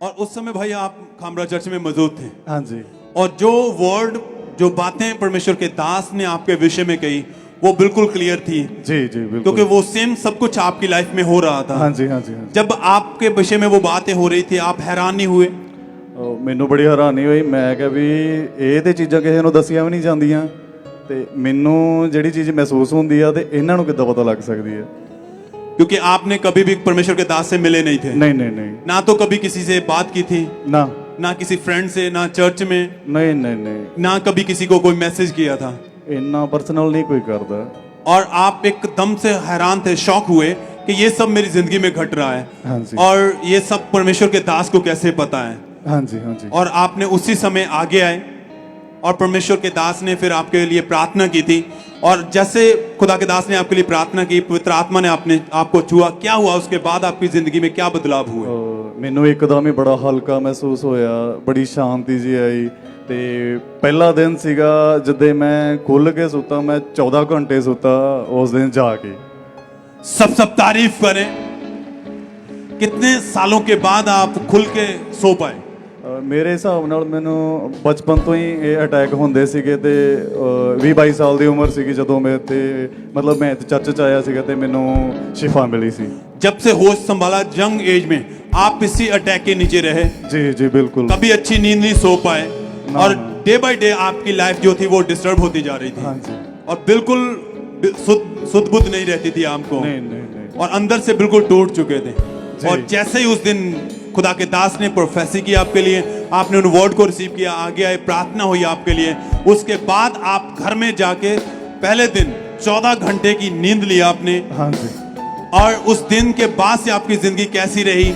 और उस समय भाई आप खामरा चर्च में मौजूद थे। हाँ जी। और जो वर्ड, जो बातें परमेश्वर के दास ने आपके विषय में कही वो बिल्कुल क्लियर थी। जी जी बिल्कुल। क्योंकि वो सेम सब कुछ आपकी लाइफ में हो रहा था। हाँ जी। हाँ जी। हाँ जी। जब आपके विषय में वो बातें हो रही थी आप हैरान नहीं हुए? ਮੈਨੂੰ ਬੜੀ ਹੈਰਾਨੀ ਹੋਈ। ਮੈਂ ਕਿਹਾ ਵੀ ਇਹ ਤੇ ਚੀਜ਼ਾਂ ਕਿਸੇ ਨੂੰ ਦੱਸੀਆਂ ਵੀ ਨਹੀਂ ਜਾਂਦੀਆਂ ਤੇ ਮੈਨੂੰ ਜਿਹੜੀ ਚੀਜ਼ ਮਹਿਸੂਸ ਹੁੰਦੀ ਆ ਤੇ ਇਹਨਾਂ ਨੂੰ ਕਿੱਦਾਂ ਪਤਾ ਲੱਗ ਸਕਦੀ ਹੈ? क्योंकि आपने कभी भी परमेश्वर के दास से मिले नहीं थे। नहीं नहीं नहीं। ना तो कभी किसी से बात की थी, ना किसी फ्रेंड से, ना चर्च में, नहीं नहीं नहीं, ना कभी किसी को कोई मैसेज किया था। इतना पर्सनल नहीं कोई करता। और आप एकदम से हैरान थे, शॉक हुए कि ये सब मेरी जिंदगी में घट रहा है। हाँ जी। और ये सब परमेश्वर के दास को कैसे पता है? हाँ जी। हाँ जी। और आपने उसी समय आगे आए और परमेश्वर के दास ने फिर आपके लिए प्रार्थना की थी, और जैसे खुदा के दास ने आपके लिए प्रार्थना की, पवित्र आत्मा ने आपको छुआ, क्या हुआ उसके बाद आपकी जिंदगी में क्या बदलाव हुए? ਮੈਨੂੰ ਇੱਕਦਮ ਹੀ ਬੜਾ ਹਲਕਾ ਮਹਿਸੂਸ ਹੋਇਆ, ਬੜੀ ਸ਼ਾਂਤੀ ਜੀ ਆਈ। ਤੇ ਪਹਿਲਾ ਦਿਨ ਸੀਗਾ ਜਦੋਂ ਮੈਂ ਖੁੱਲ ਕੇ ਸੁੱਤਾ, ਮੈਂ 14 ਘੰਟੇ ਸੁੱਤਾ ਉਸ ਦਿਨ ਜਾ ਕੇ। सब तारीफ करें। कितने सालों के बाद आप खुल के सो पाए? ਮੇਰੇ ਹਿਸਾਬ ਨਾਲ ਮੈਨੂੰ ਬਚਪਨ ਤੋਂ ਹੀ ਇਹ ਅਟੈਕ ਹੁੰਦੇ ਸੀਗੇ ਤੇ 20-22 ਸਾਲ ਦੀ ਉਮਰ ਸੀਗੀ ਜਦੋਂ ਮੈਂ ਇੱਥੇ ਮਤਲਬ ਮੈਂ ਇੱਥੇ ਚਰਚ 'ਚ ਆਇਆ ਸੀਗਾ ਤੇ ਮੈਨੂੰ ਸ਼ਿਫਾ ਮਿਲੀ ਸੀ। जब से होश संभाला यंग एज में आप इसी अटैक के नीचे रहे? जी जी बिल्कुल। कभी अच्छी नींद नहीं सो पाए और डे बाय डे आपकी लाइफ जो थी वो डिस्टर्ब होती जा रही थी। हाँ जी। और बिल्कुल सुध बुध नहीं रहती थी आपको। नहीं। और अंदर से बिल्कुल टूट चुके थे। और जैसे ही उस दिन खुदा के दास ने प्रोफेसी की आपके लिए, आपने उन वर्ड को रिसीव किया, आगे आए, प्रार्थना हुई आपके लिए, उसके बाद आप घर में जाके पहले दिन 14 घंटे की नींद ली आपने। हाँ जी। और उस दिन के बाद से आपकी जिंदगी कैसी रही?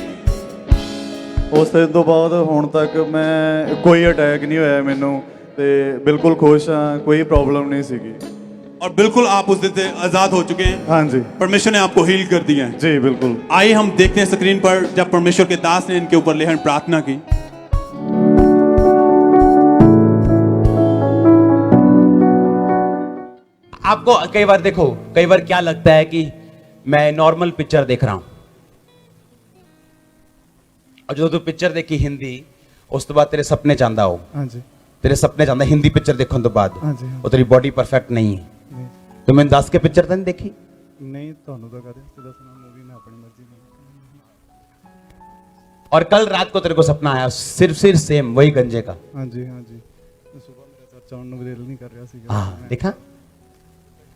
ਉਸ ਦਿਨ ਤੋਂ ਬਾਅਦ ਹੁਣ ਤੱਕ ਮੈਂ ਕੋਈ ਅਟੈਕ ਨਹੀਂ ਹੋਇਆ ਮੈਨੂੰ ਤੇ ਬਿਲਕੁਲ ਖੁਸ਼ ਹਾਂ, ਕੋਈ ਪ੍ਰੋਬਲਮ ਨਹੀਂ ਸੀਗੀ। और बिल्कुल आप उस दिन से आजाद हो चुके हैं। हाँ जी। परमेश्वर ने आपको हील कर दिया है। जी बिल्कुल। आइए हम देखते हैं स्क्रीन पर जब परमेश्वर के दास ने इनके ऊपर लेहन प्रार्थना की। आपको कई बार देखो, कई बार क्या लगता है कि मैं नॉर्मल पिक्चर देख रहा हूं, और जो तू पिक्चर देखी हिंदी, उस तो बाद तेरे सपने चाहता हो। हाँ जी। तेरे सपने चाहता हिंदी पिक्चर देखने तो बाद हाँ जी। और तेरी बॉडी परफेक्ट नहीं है। तो मैंने 10 के पिक्चर तो नहीं देखी। नहीं ਤੁਹਾਨੂੰ ਤਾਂ ਕਦੇ ਦੱਸਣਾ ਮੂਵੀ ਮੈਂ ਆਪਣੀ ਮਰਜ਼ੀ ਨਾਲ। और कल रात को तेरे को सपना आया, सिर्फ सेम वही गंजे का। हाँ जी सुबह मेरा चर्च आउण ਨੂੰ ਦਿਲ नहीं कर रहा ਸੀਗਾ। हाँ देखा,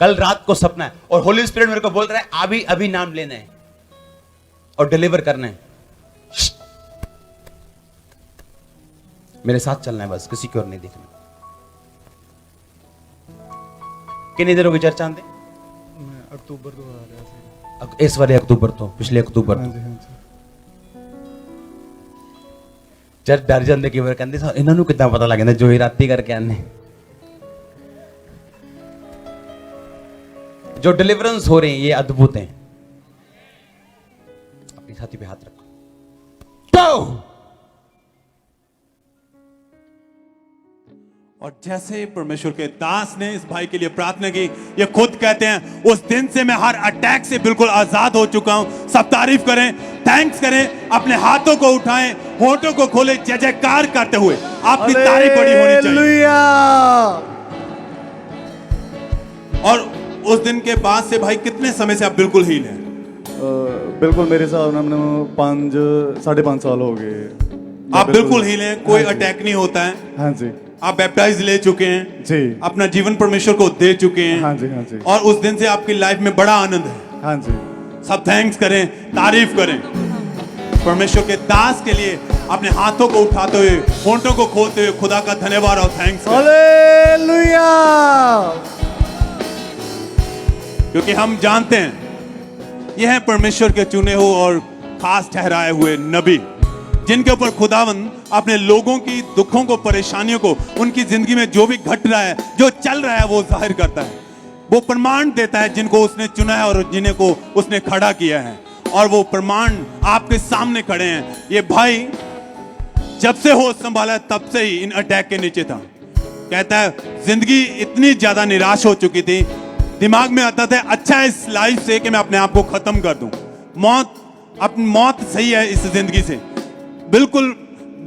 कल रात को सपना है और होली स्पिरिट मेरे को बोल रहा है अभी अभी नाम लेना है और डिलीवर करना है। मेरे साथ चलना है, बस किसी की ओर नहीं देखना। कितनी देर हो गई चर्च आंदे? अक्टूबर तो आ रहा है इस वाले अक्टूबर तो पिछले अक्टूबर तो चर्च डर जाते कई बार, कहते इन्होंने कितना पता लग जाता जो ही राती करके आने। जो डिलीवरेंस हो रही है ये अद्भुत है। अपनी छाती पे हाथ रखो तो और जैसे परमेश्वर के दास ने इस भाई के लिए प्रार्थना की, ये खुद कहते हैं उस दिन से मैं हर अटैक से बिल्कुल आजाद हो चुका हूं। सब तारीफ करें, थैंक्स करें, अपने हाथों को उठाएं, होठों को खोले, जय जयकार करते हुए आपकी तारीफ बड़ी होनी चाहिए। और उस दिन के बाद से भाई कितने समय से आप बिल्कुल हील हैं? बिल्कुल मेरे हिसाब ਨਾਲ ਮੈਨੂੰ 5-5.5 साल हो गए। आप बिल्कुल हील हैं, कोई अटैक नहीं होता है। हाँ जी। आप बैप्टाइज ले चुके हैं जी। अपना जीवन परमेश्वर को दे चुके हैं। हाँ जी। और उस दिन से आपकी लाइफ में बड़ा आनंद है। हाँ जी। सब थैंक्स करें, तारीफ करें परमेश्वर के दास के लिए। अपने हाथों को उठाते हुए, होंठों को खोलते हुए खुदा का धन्यवाद और थैंक्स करें। हालेलुया। क्योंकि हम जानते हैं यह है परमेश्वर के चुने हुए और खास ठहराए हुए नबी, जिनके ऊपर खुदावंद अपने लोगों की दुखों को, परेशानियों को, उनकी जिंदगी में जो भी घट रहा है, जो चल रहा है, वो जाहिर करता है। वो प्रमाण देता है जिनको उसने चुना है और जिन्हें को उसने खड़ा किया है। और वो प्रमाण आपके सामने खड़े हैं। ये भाई जब से होश संभाला तब से ही इन अटैक के नीचे था। कहता है जिंदगी इतनी ज्यादा निराश हो चुकी थी, दिमाग में आता था अच्छा है इस लाइफ से कि मैं अपने आप को खत्म कर दूं। अपनी मौत सही है इस जिंदगी से। बिल्कुल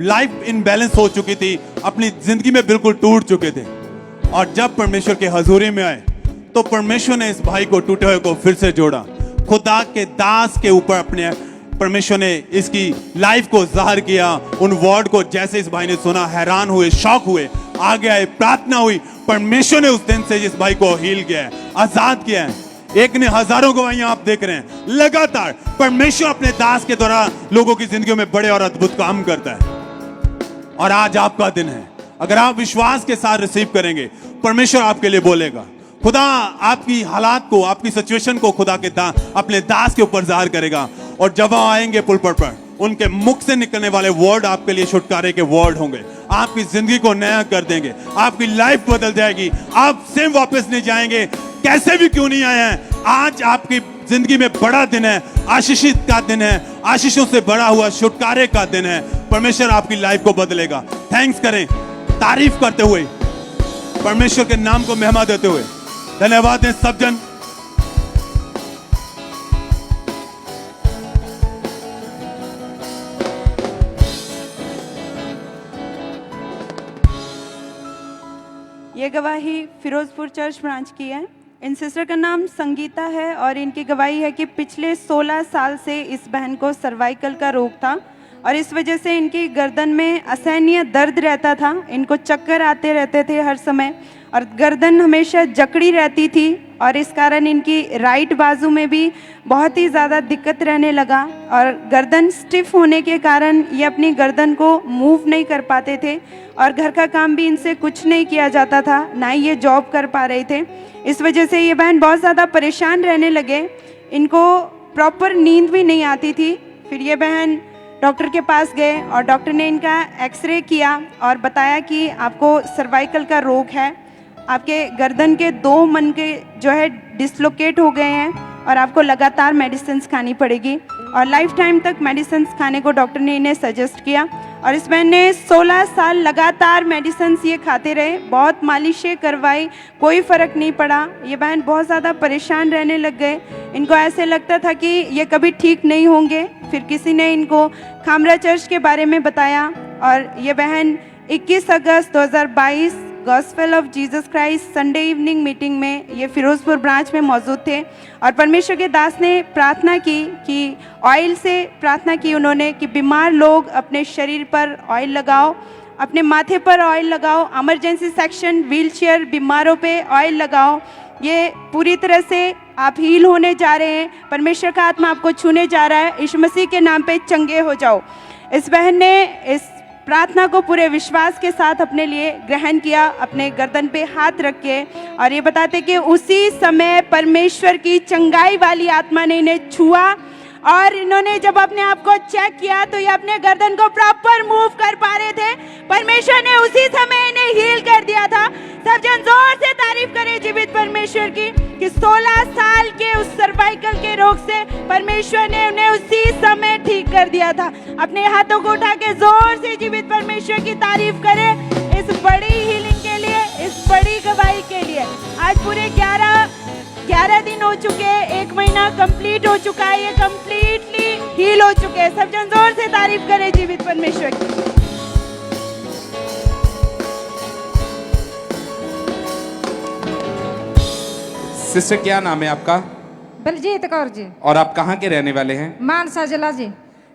लाइफ इनबैलेंस हो चुकी थी, अपनी जिंदगी में बिल्कुल टूट चुके थे। और जब परमेश्वर के हजूरी में आए तो परमेश्वर ने इस भाई को टूटे हुए को फिर से जोड़ा। खुदा के दास के ऊपर अपने परमेश्वर ने इसकी लाइफ को जाहिर किया। उन वर्ड को जैसे इस भाई ने सुना, हैरान हुए, शॉक हुए, आगे आए, प्रार्थना हुई। परमेश्वर ने उस दिन से इस भाई को हील किया है, आजाद किया है। एक ने हजारों गवाहियां आप देख रहे हैं। लगातार परमेश्वर अपने दास के द्वारा लोगों की जिंदगियों में बड़े और अद्भुत काम करता है। और आज आपका दिन है। अगर आप विश्वास के साथ रिसीव करेंगे, परमेश्वर आपके लिए बोलेगा। खुदा आपकी हालात को, आपकी सिचुएशन को खुदा के अपने दास के ऊपर जाहिर करेगा। और जब आएंगे पुल पर उनके मुख से निकलने वाले वर्ड आपके लिए छुटकारे के वर्ड होंगे, आपकी जिंदगी को नया कर देंगे, आपकी लाइफ बदल जाएगी, आप सेम वापस नहीं जाएंगे, कैसे भी क्यों नहीं आए हैं। आज आपकी जिंदगी में बड़ा दिन है, आशीषित का दिन है, आशीषों से बड़ा हुआ छुटकारे का दिन है। परमेश्वर आपकी लाइफ को बदलेगा। थैंक्स करें, तारीफ करते हुए, परमेश्वर के नाम को महिमा देते हुए धन्यवाद दें सब जन। ये गवाही फिरोजपुर चर्च ब्रांच की है। इन सिस्टर का नाम संगीता है और इनकी गवाही है कि पिछले 16 साल से इस बहन को सर्वाइकल का रोग था और इस वजह से इनकी गर्दन में असहनीय दर्द रहता था। इनको चक्कर आते रहते थे हर समय और गर्दन हमेशा जकड़ी रहती थी और इस कारण इनकी राइट बाजू में भी बहुत ही ज़्यादा दिक्कत रहने लगा और गर्दन स्टिफ होने के कारण ये अपनी गर्दन को मूव नहीं कर पाते थे और घर का काम भी इनसे कुछ नहीं किया जाता था, ना ही ये जॉब कर पा रहे थे। इस वजह से ये बहन बहुत ज़्यादा परेशान रहने लगे। इनको प्रॉपर नींद भी नहीं आती थी। फिर ये बहन डॉक्टर के पास गए और डॉक्टर ने इनका एक्सरे किया और बताया कि आपको सर्वाइकल का रोग है, आपके गर्दन के 2 मन के जो है डिसलोकेट हो गए हैं और आपको लगातार मेडिसिन्स खानी पड़ेगी और लाइफ टाइम तक मेडिसिन्स खाने को डॉक्टर ने इन्हें सजेस्ट किया। और इस बहन ने 16 साल लगातार मेडिसिन्स ये खाते रहे, बहुत मालिशें करवाई, कोई फ़र्क नहीं पड़ा। ये बहन बहुत ज़्यादा परेशान रहने लग गए। इनको ऐसे लगता था कि ये कभी ठीक नहीं होंगे। फिर किसी ने इनको खामरा चर्च के बारे में बताया और ये बहन 21 अगस्त 2022 gospel of Jesus Christ Sunday evening meeting में ये फिरोजपुर ब्रांच में मौजूद थे और परमेश्वर के दास ने प्रार्थना की कि ऑयल से प्रार्थना की उन्होंने कि बीमार लोग अपने शरीर पर ऑयल लगाओ, अपने माथे पर ऑयल लगाओ, इमरजेंसी सेक्शन व्हीलचेयर बीमारों पे ऑयल लगाओ। ये पूरी तरह से आप हील होने जा रहे हैं, परमेश्वर का आत्मा आपको छूने जा रहा है, यीशु मसीह के नाम पे चंगे हो जाओ। इस बहन ने इस प्रार्थना को पूरे विश्वास के साथ अपने लिए ग्रहण किया, अपने गर्दन पे हाथ रख के, और ये बताते कि उसी समय परमेश्वर की चंगाई वाली आत्मा ने इन्हें छुआ और इन्होंने जब अपने आप को चेक किया तो ये अपने गर्दन को प्रॉपर मूव कर पा रहे थे। परमेश्वर ने उसी समय इन्हें हील कर दिया था। सब जन जोर से तारीफ करें जीवित परमेश्वर की कि 16 साल के उस सर्वाइकल के रोग से परमेश्वर ने उन्हें उसी समय ठीक कर दिया था। अपने हाथों को उठा के जोर से जीवित परमेश्वर की तारीफ करें इस बड़ी हीलिंग के लिए, इस बड़ी गवाही के लिए। आज पूरे 11 दिन हो चुके हैं, 1 महीना कंप्लीट हो चुका है, ये कंप्लीटली हील हो चुके हैं। सब जन जोर से तारीफ करें जीवित परमेश्वर की। सिस्टर क्या नाम है आपका? बलजीत कौर जी। और आप कहाँ के रहने वाले हैं? मानसा जिला जी।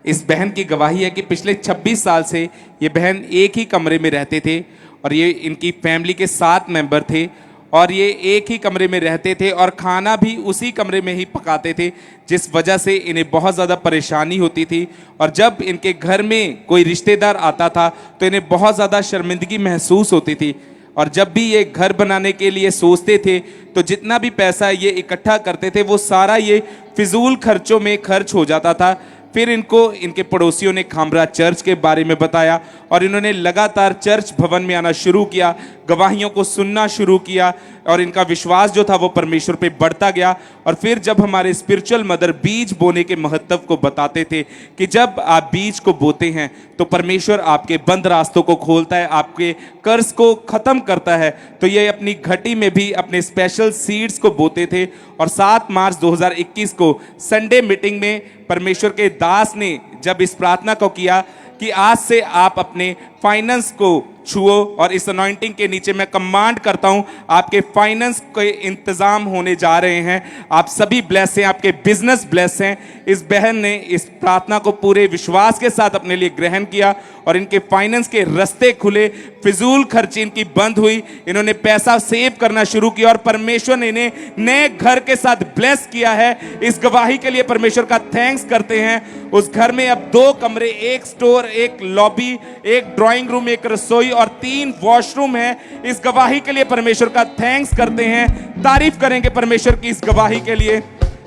इस बहन की गवाही है कि पिछले 26 साल से ये बहन एक ही कमरे में रहते थे और ये इनकी फैमिली के 7 मेंबर थे और ये एक ही कमरे में रहते थे और खाना भी उसी कमरे में ही पकाते थे, जिस वजह से इन्हें बहुत ज़्यादा परेशानी होती थी। और जब इनके घर में कोई रिश्तेदार आता था तो इन्हें बहुत ज़्यादा शर्मिंदगी महसूस होती थी और जब भी ये घर बनाने के लिए सोचते थे तो जितना भी पैसा ये इकट्ठा करते थे वो सारा ये फिजूल खर्चों में खर्च हो जाता था। फिर इनको इनके पड़ोसियों ने खामरा चर्च के बारे में बताया और इन्होंने लगातार चर्च भवन में आना शुरू किया, गवाहियों को सुनना शुरू किया और इनका विश्वास जो था वो परमेश्वर पे बढ़ता गया। और फिर जब हमारे स्पिरिचुअल मदर बीज बोने के महत्व को बताते थे कि जब आप बीज को बोते हैं तो परमेश्वर आपके बंद रास्तों को खोलता है, आपके कर्ज को खत्म करता है, तो ये अपनी घटी में भी अपने स्पेशल सीड्स को बोते थे। और 7 मार्च 2021 को संडे मीटिंग में परमेश्वर के दास ने जब इस प्रार्थना को किया कि आज से आप अपने फाइनेंस को छुओ और इस अनॉइंटिंग के नीचे मैं कमांड करता हूं आपके फाइनेंस के इंतजाम होने जा रहे हैं, आप सभी ब्लेस हैं, आपके बिजनेस ब्लेस हैं। इस बहन ने इस प्रार्थना को पूरे विश्वास के साथ अपने लिए ग्रहण किया और इनके फाइनेंस के रास्ते खुले, फिजूल खर्ची इनकी बंद हुई, इन्होंने पैसा सेव करना शुरू किया और परमेश्वर ने इन्हें नए घर के साथ ब्लेस किया है। इस गवाही के लिए परमेश्वर का थैंक्स करते हैं। उस घर में अब 2 कमरे, 1 स्टोर, 1 लॉबी, 1 ड्राइंग रूम, 1 रसोई और 3 वॉशरूम है। इस गवाही के लिए परमेश्वर का थैंक्स करते हैं। तारीफ करेंगे परमेश्वर की इस गवाही के लिए,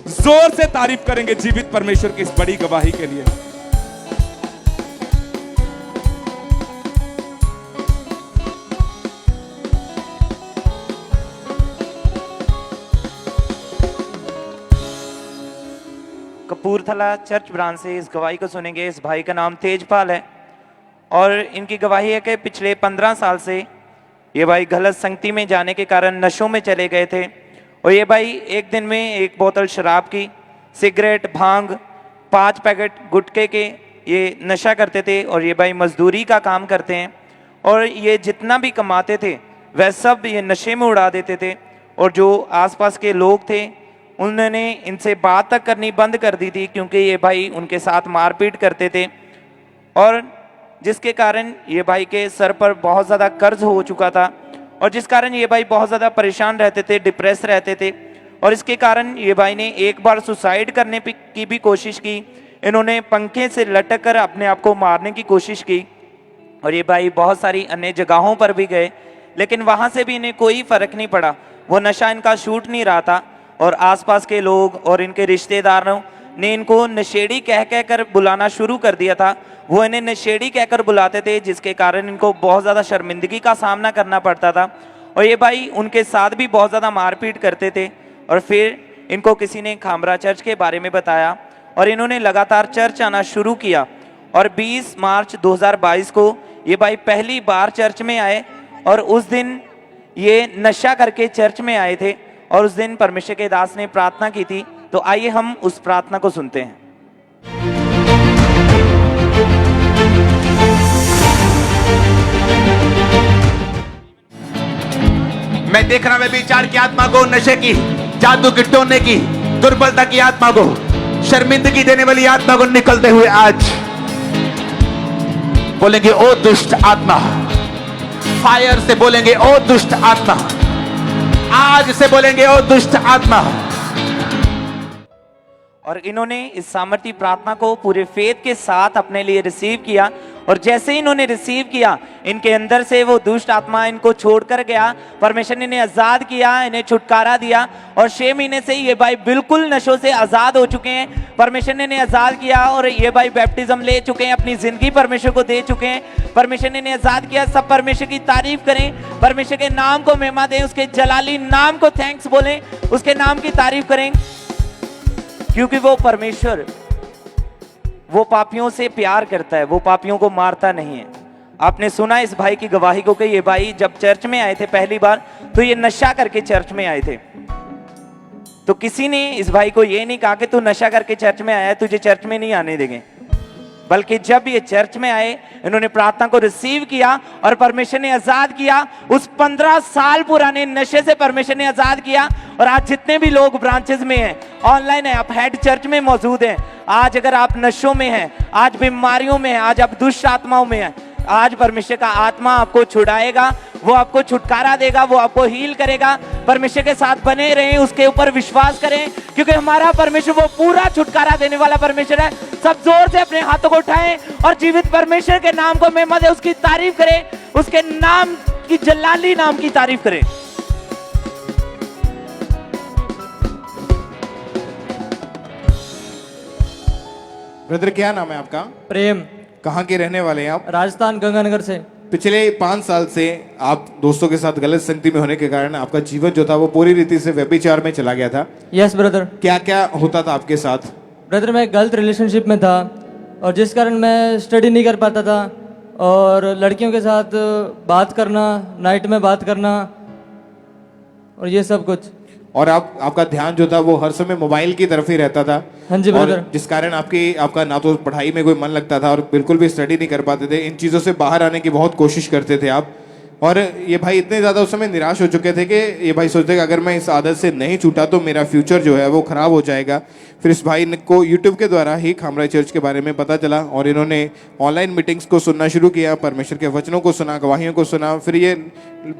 जोर से तारीफ करेंगे जीवित परमेश्वर की इस बड़ी गवाही के लिए। कपूरथला चर्च ब्रांच से इस गवाही को सुनेंगे। इस भाई का नाम तेजपाल है और इनकी गवाही है कि पिछले 15 साल से ये भाई गलत संगति में जाने के कारण नशों में चले गए थे और ये भाई एक दिन में 1 बोतल शराब की, सिगरेट, भांग, 5 पैकेट गुटखे के ये नशा करते थे और ये भाई मजदूरी का काम करते हैं और ये जितना भी कमाते थे वह सब ये नशे में उड़ा देते थे और जो आसपास के लोग थे उन्होंने इनसे बात तक करनी बंद कर दी थी क्योंकि ये भाई उनके साथ मारपीट करते थे और जिसके कारण ये भाई के सर पर बहुत ज़्यादा कर्ज हो चुका था और जिस कारण ये भाई बहुत ज़्यादा परेशान रहते थे, डिप्रेस रहते थे और इसके कारण ये भाई ने एक बार सुसाइड करने की भी कोशिश की। इन्होंने पंखे से लटक कर अपने आप को मारने की कोशिश की और ये भाई बहुत सारी अन्य जगहों पर भी गए लेकिन वहाँ से भी इन्हें कोई फ़र्क नहीं पड़ा। वो नशा इनका छूट नहीं रहा था और आसपास के लोग और इनके रिश्तेदारों ने इनको नशेड़ी कह कह कर बुलाना शुरू कर दिया था। वो इन्हें नशेड़ी कहकर बुलाते थे जिसके कारण इनको बहुत ज़्यादा शर्मिंदगी का सामना करना पड़ता था और ये भाई उनके साथ भी बहुत ज़्यादा मारपीट करते थे और फिर इनको किसी ने खामरा चर्च के बारे में बताया और इन्होंने लगातार चर्च आना शुरू किया और 20 मार्च 2022 को ये भाई पहली बार चर्च में आए और उस दिन ये नशा करके चर्च में आए थे और उस दिन परमेश्वर के दास ने प्रार्थना की थी। तो आइए हम उस प्रार्थना को सुनते हैं। मैं देख रहा हूं व्यभिचार की आत्मा को, नशे की, जादू की, टोने की, दुर्बलता की आत्मा को, शर्मिंदगी देने वाली आत्मा को निकलते हुए आज बोलेंगे ओ दुष्ट आत्मा, फायर से बोलेंगे ओ दुष्ट आत्मा, आज से बोलेंगे ओ दुष्ट आत्मा। और इन्होंने इस सामर्थी प्रार्थना को पूरे फेथ के साथ अपने लिए रिसीव किया और जैसे ही इन्होंने रिसीव किया इनके अंदर से वो दुष्ट आत्मा इनको छोड़कर गया। परमेश्वर ने इन्हें आजाद किया, इन्हें छुटकारा दिया और 6 महीने से ये भाई बिल्कुल नशों से आजाद हो चुके हैं। परमेश्वर ने इन्हें आजाद किया और ये भाई बैप्टिज्म ले चुके हैं, अपनी जिंदगी परमेश्वर को दे चुके हैं। परमेश्वर ने इन्हें आजाद किया। सब परमेश्वर की तारीफ करें, परमेश्वर के नाम को महिमा दें, उसके जलाली नाम को थैंक्स बोलें, उसके नाम की तारीफ करें क्योंकि वो परमेश्वर वो पापियों से प्यार करता है, वो पापियों को मारता नहीं है। आपने सुना इस भाई की गवाही को कि ये भाई जब चर्च में आए थे पहली बार तो ये नशा करके चर्च में आए थे। तो किसी ने इस भाई को ये नहीं कहा कि तू नशा करके चर्च में आया है, तुझे चर्च में नहीं आने देंगे, बल्कि जब ये चर्च में आए इन्होंने प्रार्थना को रिसीव किया और परमेश्वर ने आजाद किया। उस 15 साल पुराने नशे से परमेश्वर ने आजाद किया और आज जितने भी लोग ब्रांचेस में हैं, ऑनलाइन है, आप हेड चर्च में मौजूद हैं, आज अगर आप नशों में हैं, आज बीमारियों में हैं, आज आप दुष्ट आत्माओं में हैं, आज परमेश्वर का आत्मा आपको छुड़ाएगा, वो आपको छुटकारा देगा, वो आपको हील करेगा। परमेश्वर के साथ बने रहें, उसके ऊपर विश्वास करें क्योंकि हमारा परमेश्वर वो पूरा छुटकारा देने वाला परमेश्वर है। सब जोर से अपने हाथों को उठाएं और जीवित परमेश्वर के नाम को महिमा दें, उसकी तारीफ करें, उसके नाम की जलाली नाम की तारीफ करें। ब्रदर क्या नाम है आपका? प्रेम। कहाँ के रहने वाले हैं आप? राजस्थान गंगानगर से। पिछले 5 साल से आप दोस्तों के साथ गलत संगति में होने के कारण आपका जीवन जो था वो पूरी रीति से व्यभिचार में चला गया था। Yes brother. क्या क्या होता था आपके साथ? ब्रदर मैं गलत रिलेशनशिप में था और जिस कारण मैं स्टडी नहीं कर पाता था और लड़कियों के साथ बात करना, नाइट में बात करना और ये सब कुछ। और आपका ध्यान जो था वो हर समय मोबाइल की तरफ ही रहता था। हाँ जी ब्रदर। जिस कारण आपका ना तो पढ़ाई में कोई मन लगता था और बिल्कुल भी स्टडी नहीं कर पाते थे। इन चीज़ों से बाहर आने की बहुत कोशिश करते थे आप। और ये भाई इतने ज़्यादा उस समय निराश हो चुके थे कि ये भाई सोचते कि अगर मैं इस आदत से नहीं छूटा तो मेरा फ्यूचर जो है वो ख़राब हो जाएगा। फिर इस भाई को यूट्यूब के द्वारा ही खामरा चर्च के बारे में पता चला और इन्होंने ऑनलाइन मीटिंग्स को सुनना शुरू किया, परमेश्वर के वचनों को सुना, गवाहियों को सुना। फिर ये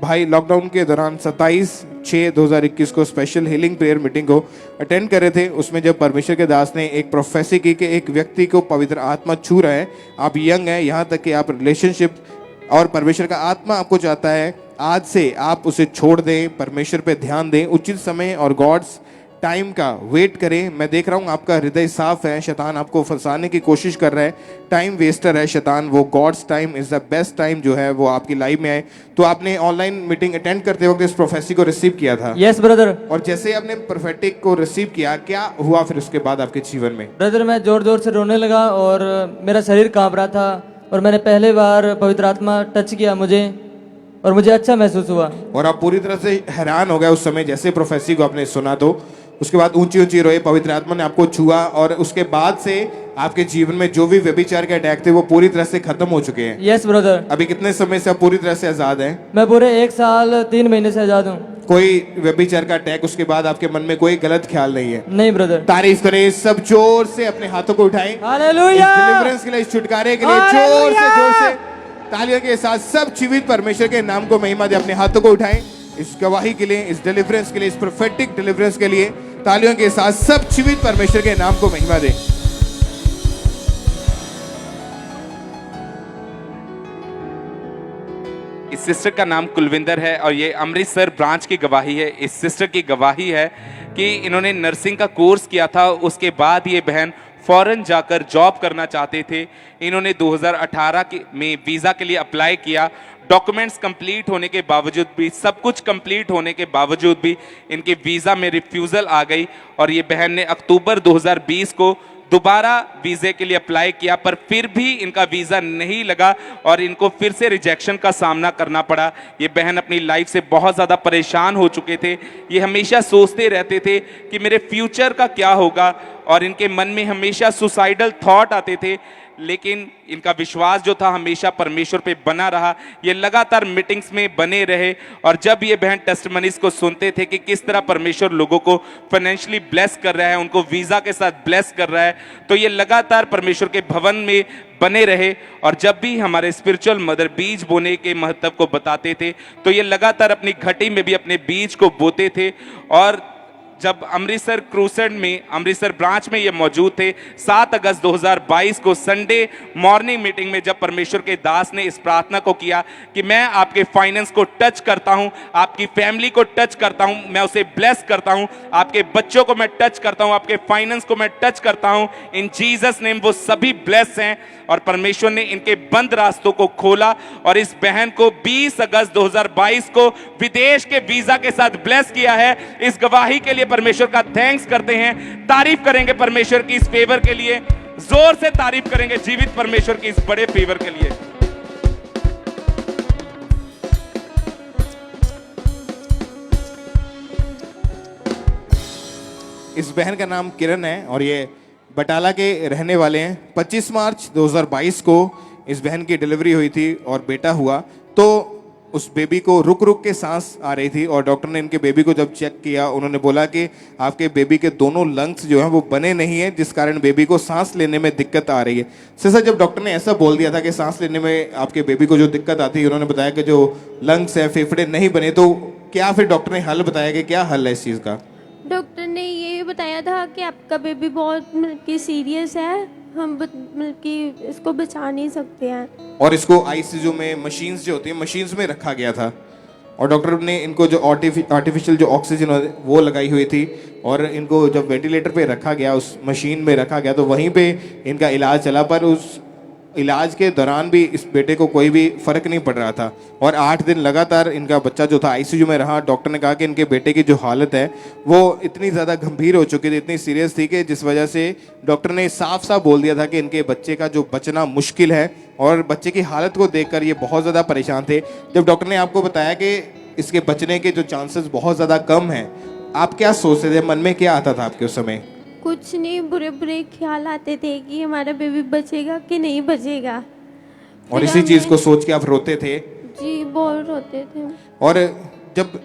भाई लॉकडाउन के दौरान 27/6/2021 को स्पेशल हीलिंग प्रेयर मीटिंग को अटेंड कर रहे थे। उसमें जब परमेश्वर के दास ने एक प्रोफेसी की कि एक व्यक्ति को पवित्र आत्मा छू रहा है, आप यंग हैं, यहाँ तक कि आप रिलेशनशिप और परमेश्वर का आत्मा आपको चाहता है, आज से आप उसे छोड़ दें, परमेश्वर पे ध्यान दें, उचित समय और गॉड्स टाइम का वेट करें। मैं देख रहा हूँ आपका हृदय साफ है, शैतान आपको फंसाने की कोशिश कर रहा है, टाइम वेस्टर है शैतान। वो God's time is the best time जो है वो आपकी लाइफ में आए। तो आपने ऑनलाइन मीटिंग अटेंड करते वक्त इस प्रोफेसी को रिसीव किया था? Yes brother. और जैसे ही आपने प्रोफेटिक को रिसीव किया, क्या हुआ फिर उसके बाद आपके जीवन में? ब्रदर मैं जोर जोर से रोने लगा और मेरा शरीर कांप रहा था और मैंने पहले बार पवित्र आत्मा टच किया मुझे और मुझे अच्छा महसूस हुआ। और आप पूरी तरह से हैरान हो गए उस समय जैसे प्रोफेसी को आपने सुना। तो उसके बाद ऊंची ऊंची रोए, पवित्र आत्मा ने आपको छुआ और उसके बाद से आपके जीवन में जो भी व्यभिचार के अटैक थे वो पूरी तरह से खत्म हो चुके हैं। Yes brother. अभी कितने समय से आप पूरी तरह से आजाद हैं? मैं पूरे 1 साल 3 महीने से आजाद हूँ। कोई व्यभिचार का अटैक, उसके बाद आपके मन में कोई गलत ख्याल नहीं है? नहीं ब्रदर। तारीफ करें, सब जोर से अपने हाथों को उठाएं। हालेलुया। इस डिलीवरेंस के लिए, इस छुटकारे के लिए जोर से तालियों के साथ सब जीवित परमेश्वर के नाम को महिमा दे। अपने हाथों को उठाएं इस गवाही के लिए, इस डिलीवरेंस के लिए, इस प्रोफेटिक डिलीवरेंस के लिए। तालियों के साथ सब जीवित परमेश्वर के नाम को महिमा दे। इस सिस्टर का नाम कुलविंदर है और ये अमृतसर ब्रांच की गवाही है। इस सिस्टर की गवाही है कि इन्होंने नर्सिंग का कोर्स किया था, उसके बाद ये बहन फॉरेन जाकर जॉब करना चाहते थे। इन्होंने 2018 में वीज़ा के लिए अप्लाई किया। डॉक्यूमेंट्स कंप्लीट होने के बावजूद भी, सब कुछ कंप्लीट होने के बावजूद भी इनके वीज़ा में रिफ्यूज़ल आ गई और ये बहन ने अक्टूबर 2020 को दोबारा वीज़े के लिए अप्लाई किया, पर फिर भी इनका वीज़ा नहीं लगा और इनको फिर से रिजेक्शन का सामना करना पड़ा। ये बहन अपनी लाइफ से बहुत ज़्यादा परेशान हो चुके थे। ये हमेशा सोचते रहते थे कि मेरे फ्यूचर का क्या होगा और इनके मन में हमेशा सुसाइडल थॉट आते थे, लेकिन इनका विश्वास जो था हमेशा परमेश्वर पे बना रहा। ये लगातार मीटिंग्स में बने रहे और जब ये बहन टेस्टिमनीज को सुनते थे कि किस तरह परमेश्वर लोगों को फाइनेंशियली ब्लेस कर रहा है, उनको वीज़ा के साथ ब्लेस कर रहा है, तो ये लगातार परमेश्वर के भवन में बने रहे। और जब भी हमारे स्पिरिचुअल मदर बीज बोने के महत्व को बताते थे तो ये लगातार अपनी घटी में भी अपने बीज को बोते थे। और जब अमृतसर क्रूसेड में, अमृतसर ब्रांच में ये मौजूद थे, 7 अगस्त 2022 को संडे मॉर्निंग मीटिंग में जब परमेश्वर के दास ने इस प्रार्थना को किया कि मैं आपके फाइनेंस को टच करता हूं, आपकी फैमिली को टच करता हूं, मैं उसे ब्लेस करता हूं, आपके बच्चों को मैं टच करता हूं, आपके फाइनेंस को मैं टच करता हूं, इन जीसस नेम वो सभी ब्लेस हैं। और परमेश्वर ने इनके बंद रास्तों को खोला और इस बहन को 20 अगस्त 2022 को विदेश के वीजा के साथ ब्लेस किया है। इस गवाही के लिए परमेश्वर का थैंक्स करते हैं, तारीफ करेंगे परमेश्वर की इस फेवर के लिए, जोर से तारीफ करेंगे जीवित परमेश्वर की इस बड़े फेवर के लिए। इस बहन का नाम किरण है और ये बटाला के रहने वाले हैं। 25 मार्च 2022 को इस बहन की डिलीवरी हुई थी और बेटा हुआ। तो उस बेबी को रुक रुक के सांस आ रही थी और डॉक्टर ने इनके बेबी को जब चेक किया, उन्होंने बोला कि आपके बेबी के दोनों लंग्स जो हैं वो बने नहीं हैं, जिस कारण बेबी को सांस लेने में दिक्कत आ रही है। सर जब डॉक्टर ने ऐसा बोल दिया था कि सांस लेने में आपके बेबी को जो दिक्कत आती है, उन्होंने बताया कि जो लंग्स हैं, फेफड़े नहीं बने, तो क्या फिर डॉक्टर ने हल बताया कि क्या हल है इस चीज़ का? डॉक्टर ने ये बताया था कि आपका बेबी बहुत कि सीरियस है, हम कि इसको बचा नहीं सकते हैं। और इसको आईसीयू में मशीन्स जो होती हैं, मशीन्स में रखा गया था और डॉक्टर ने इनको जो आर्टिफिशियल जो ऑक्सीजन वो लगाई हुई थी और इनको जब वेंटिलेटर पे रखा गया, उस मशीन में रखा गया, तो वहीं पे इनका इलाज चला। पर उस इलाज के दौरान भी इस बेटे को कोई भी फर्क नहीं पड़ रहा था और 8 दिन लगातार इनका बच्चा जो था आईसीयू में रहा। डॉक्टर ने कहा कि इनके बेटे की जो हालत है वो इतनी ज़्यादा गंभीर हो चुकी थी, इतनी सीरियस थी कि जिस वजह से डॉक्टर ने साफ साफ बोल दिया था कि इनके बच्चे का जो बचना मुश्किल है और बच्चे की हालत को देखकर ये बहुत ज़्यादा परेशान थे। जब डॉक्टर ने आपको बताया कि इसके बचने के जो चांसेस बहुत ज़्यादा कम हैं, आप क्या सोचते थे, मन में क्या आता था आपके उस समय? कुछ नहीं, बुरे बुरे ख्याल आते थे कि हमारा बेबी बचेगा कि नहीं बचेगा। और इसी चीज को सोच के आप रोते थे? जी बहुत रोते थे। और जब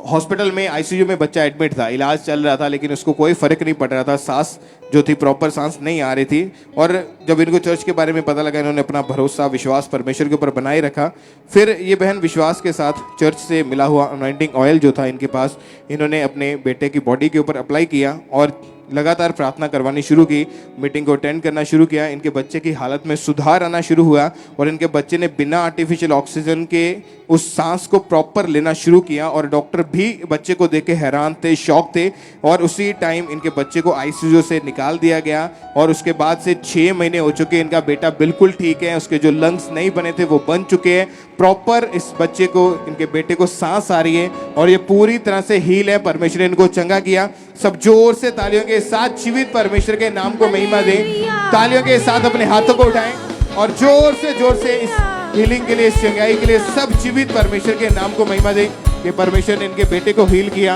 हॉस्पिटल में आईसीयू में बच्चा एडमिट था, इलाज चल रहा था, लेकिन उसको कोई फर्क नहीं पड़ रहा था, सांस जो थी प्रॉपर सांस नहीं आ रही थी। और जब इनको चर्च के बारे में पता लगा, इन्होंने अपना भरोसा विश्वास परमेश्वर के ऊपर बनाए रखा। फिर ये बहन विश्वास के साथ चर्च से मिला हुआ अनॉइंटिंग ऑयल जो था इनके पास, इन्होंने अपने बेटे की बॉडी के ऊपर अप्लाई किया और लगातार प्रार्थना करवानी शुरू की, मीटिंग को अटेंड करना शुरू किया, इनके बच्चे की हालत में सुधार आना शुरू हुआ और इनके बच्चे ने बिना आर्टिफिशियल ऑक्सीजन के उस सांस को प्रॉपर लेना शुरू किया और डॉक्टर भी बच्चे को देख के हैरान थे, शॉक थे और उसी टाइम इनके बच्चे को आईसीयू से निकाल दिया गया और उसके बाद से 6 महीने हो चुके, इनका बेटा बिल्कुल ठीक है, उसके जो लंग्स नहीं बने थे वो बन चुके हैं, प्रॉपर इस बच्चे को, इनके बेटे को सांस आ रही है और ये पूरी तरह से हील है। परमेश्वर ने इनको चंगा किया। सब जोर से तालियों के साथ जीवित परमेश्वर के नाम को महिमा दें। तालियों के साथ अपने हाथों को उठाएं और जोर से इस हीलिंग के लिए, इस चंगाई के लिए सब जीवित परमेश्वर के नाम को महिमा दें कि परमेश्वर ने इनके बेटे को हील किया।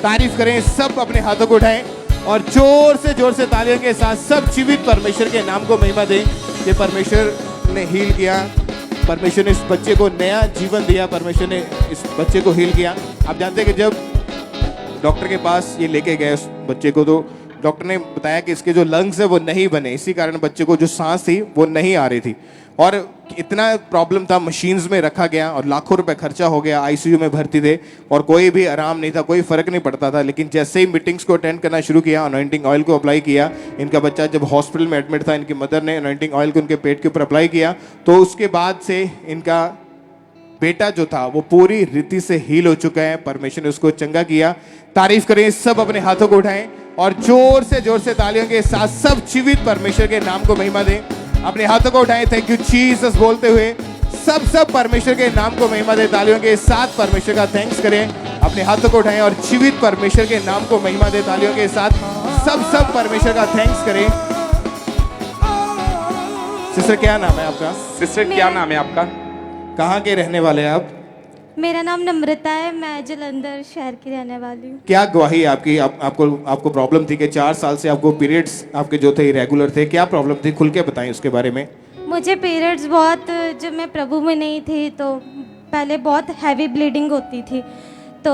तारीफ करें, सब अपने हाथों को उठाएं और जोर से तालियों के साथ सब जीवित परमेश्वर के नाम को महिमा दें कि परमेश्वर ने हील किया, परमेश्वर ने इस बच्चे को नया जीवन दिया, परमेश्वर ने इस बच्चे को हील किया। आप जानते हैं कि जब डॉक्टर के पास ये लेके गए उस बच्चे को तो डॉक्टर ने बताया कि इसके जो लंग्स है वो नहीं बने, इसी कारण बच्चे को जो सांस थी वो नहीं आ रही थी और इतना प्रॉब्लम था, मशीन्स में रखा गया और लाखों रुपए खर्चा हो गया, आईसीयू में भर्ती थे और कोई भी आराम नहीं था, कोई फर्क नहीं पड़ता था। लेकिन जैसे ही मीटिंग्स को अटेंड करना शुरू किया, अनॉइंटिंग ऑयल को अप्लाई किया, इनका बच्चा जब हॉस्पिटल में एडमिट था, इनकी मदर ने अनॉइंटिंग ऑयल को उनके पेट के ऊपर अप्लाई किया तो उसके बाद से इनका बेटा जो था वो पूरी रीति से हील हो चुका है। परमेश्वर ने उसको चंगा किया। तारीफ करें, सब अपने हाथों को उठाएं और जोर से तालियों के साथ सब जीवित परमेश्वर के नाम को महिमा दें। अपने हाथों को उठाएं, थैंक यू जीसस बोलते हुए सब परमेश्वर के नाम को महिमा दें। तालियों के साथ परमेश्वर का थैंक्स करें। अपने हाथों को उठाएं और जीवित परमेश्वर के नाम को महिमा दें। तालियों के साथ सब परमेश्वर का थैंक्स करें। सिस्टर क्या नाम है आपका? सिस्टर क्या नाम है आपका? कहाँ के रहने वाले हैं आप? मेरा नाम नम्रता है, मैं जलंधर शहर की रहने वाली हूँ। क्या गवाही है आपकी? आपको प्रॉब्लम थी कि 4 साल से आपको पीरियड्स आपके जो थे इरेगुलर थे, क्या प्रॉब्लम थी? खुल के बताएं उसके बारे में। मुझे पीरियड्स बहुत, जब मैं प्रभु में नहीं थी तो पहले बहुत हैवी ब्लीडिंग होती थी, तो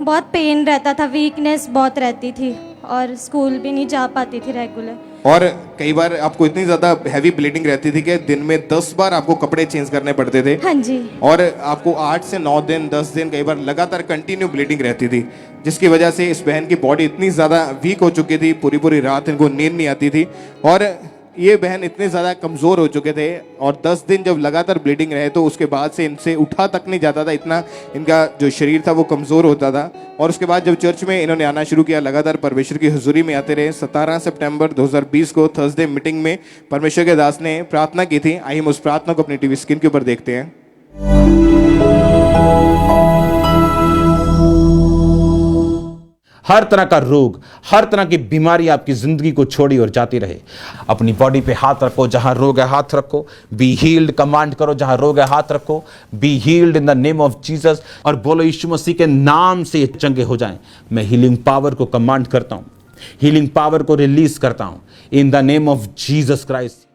बहुत पेन रहता था, वीकनेस बहुत रहती थी और स्कूल भी नहीं जा पाती थी रेगुलर। और कई बार आपको इतनी ज्यादा हैवी ब्लीडिंग रहती थी कि दिन में 10 बार आपको कपड़े चेंज करने पड़ते थे। हाँ जी। और आपको 8 से 9 दिन 10 दिन कई बार लगातार कंटिन्यू ब्लीडिंग रहती थी, जिसकी वजह से इस बहन की बॉडी इतनी ज्यादा वीक हो चुकी थी, पूरी रात इनको नींद नहीं आती थी और ये बहन इतने ज़्यादा कमज़ोर हो चुके थे और 10 दिन जब लगातार ब्लीडिंग रहे तो उसके बाद से इनसे उठा तक नहीं जाता था, इतना इनका जो शरीर था वो कमज़ोर होता था। और उसके बाद जब चर्च में इन्होंने आना शुरू किया, लगातार परमेश्वर की हुजूरी में आते रहे। 17 सितंबर 2020 को थर्सडे मीटिंग में परमेश्वर के दास ने प्रार्थना की थी। आइए हम उस प्रार्थना को अपनी टीवी स्क्रीन के ऊपर देखते हैं। हर तरह का रोग, हर तरह की बीमारी आपकी जिंदगी को छोड़ी और जाती रहे। अपनी बॉडी पे हाथ रखो, जहां रोग है हाथ रखो। बी हील्ड कमांड करो, जहां रोग है हाथ रखो। Be healed in the name of Jesus और बोलो यीशु मसीह के नाम से ये चंगे हो जाएं। मैं हीलिंग पावर को कमांड करता हूं, हीलिंग पावर को रिलीज करता हूं in the name of Jesus Christ.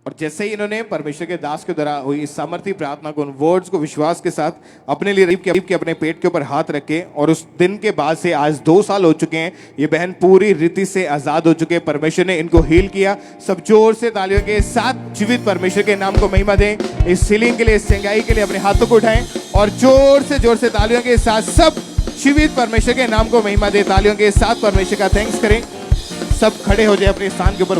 और जैसे ही इन्होंने परमेश्वर के दास के द्वारा हुई इस सामर्थी प्रार्थना को, उन वर्ड्स को विश्वास के साथ अपने लिए रीप के अपने पेट के ऊपर हाथ रखे और उस दिन के बाद से आज 2 साल हो चुके हैं, ये बहन पूरी रीति से आजाद हो चुके हैं। परमेश्वर ने इनको हील किया। सब जोर से तालियों के साथ जीवित परमेश्वर के नाम को महिमा दें। इस हीलिंग के लिए, इस चंगाई के लिए अपने हाथों को उठाएं और जोर से तालियों के साथ सब जीवित परमेश्वर के नाम को महिमा दें। तालियों के साथ परमेश्वर का थैंक्स करें। सब खड़े हो जाए अपने स्थान के ऊपर।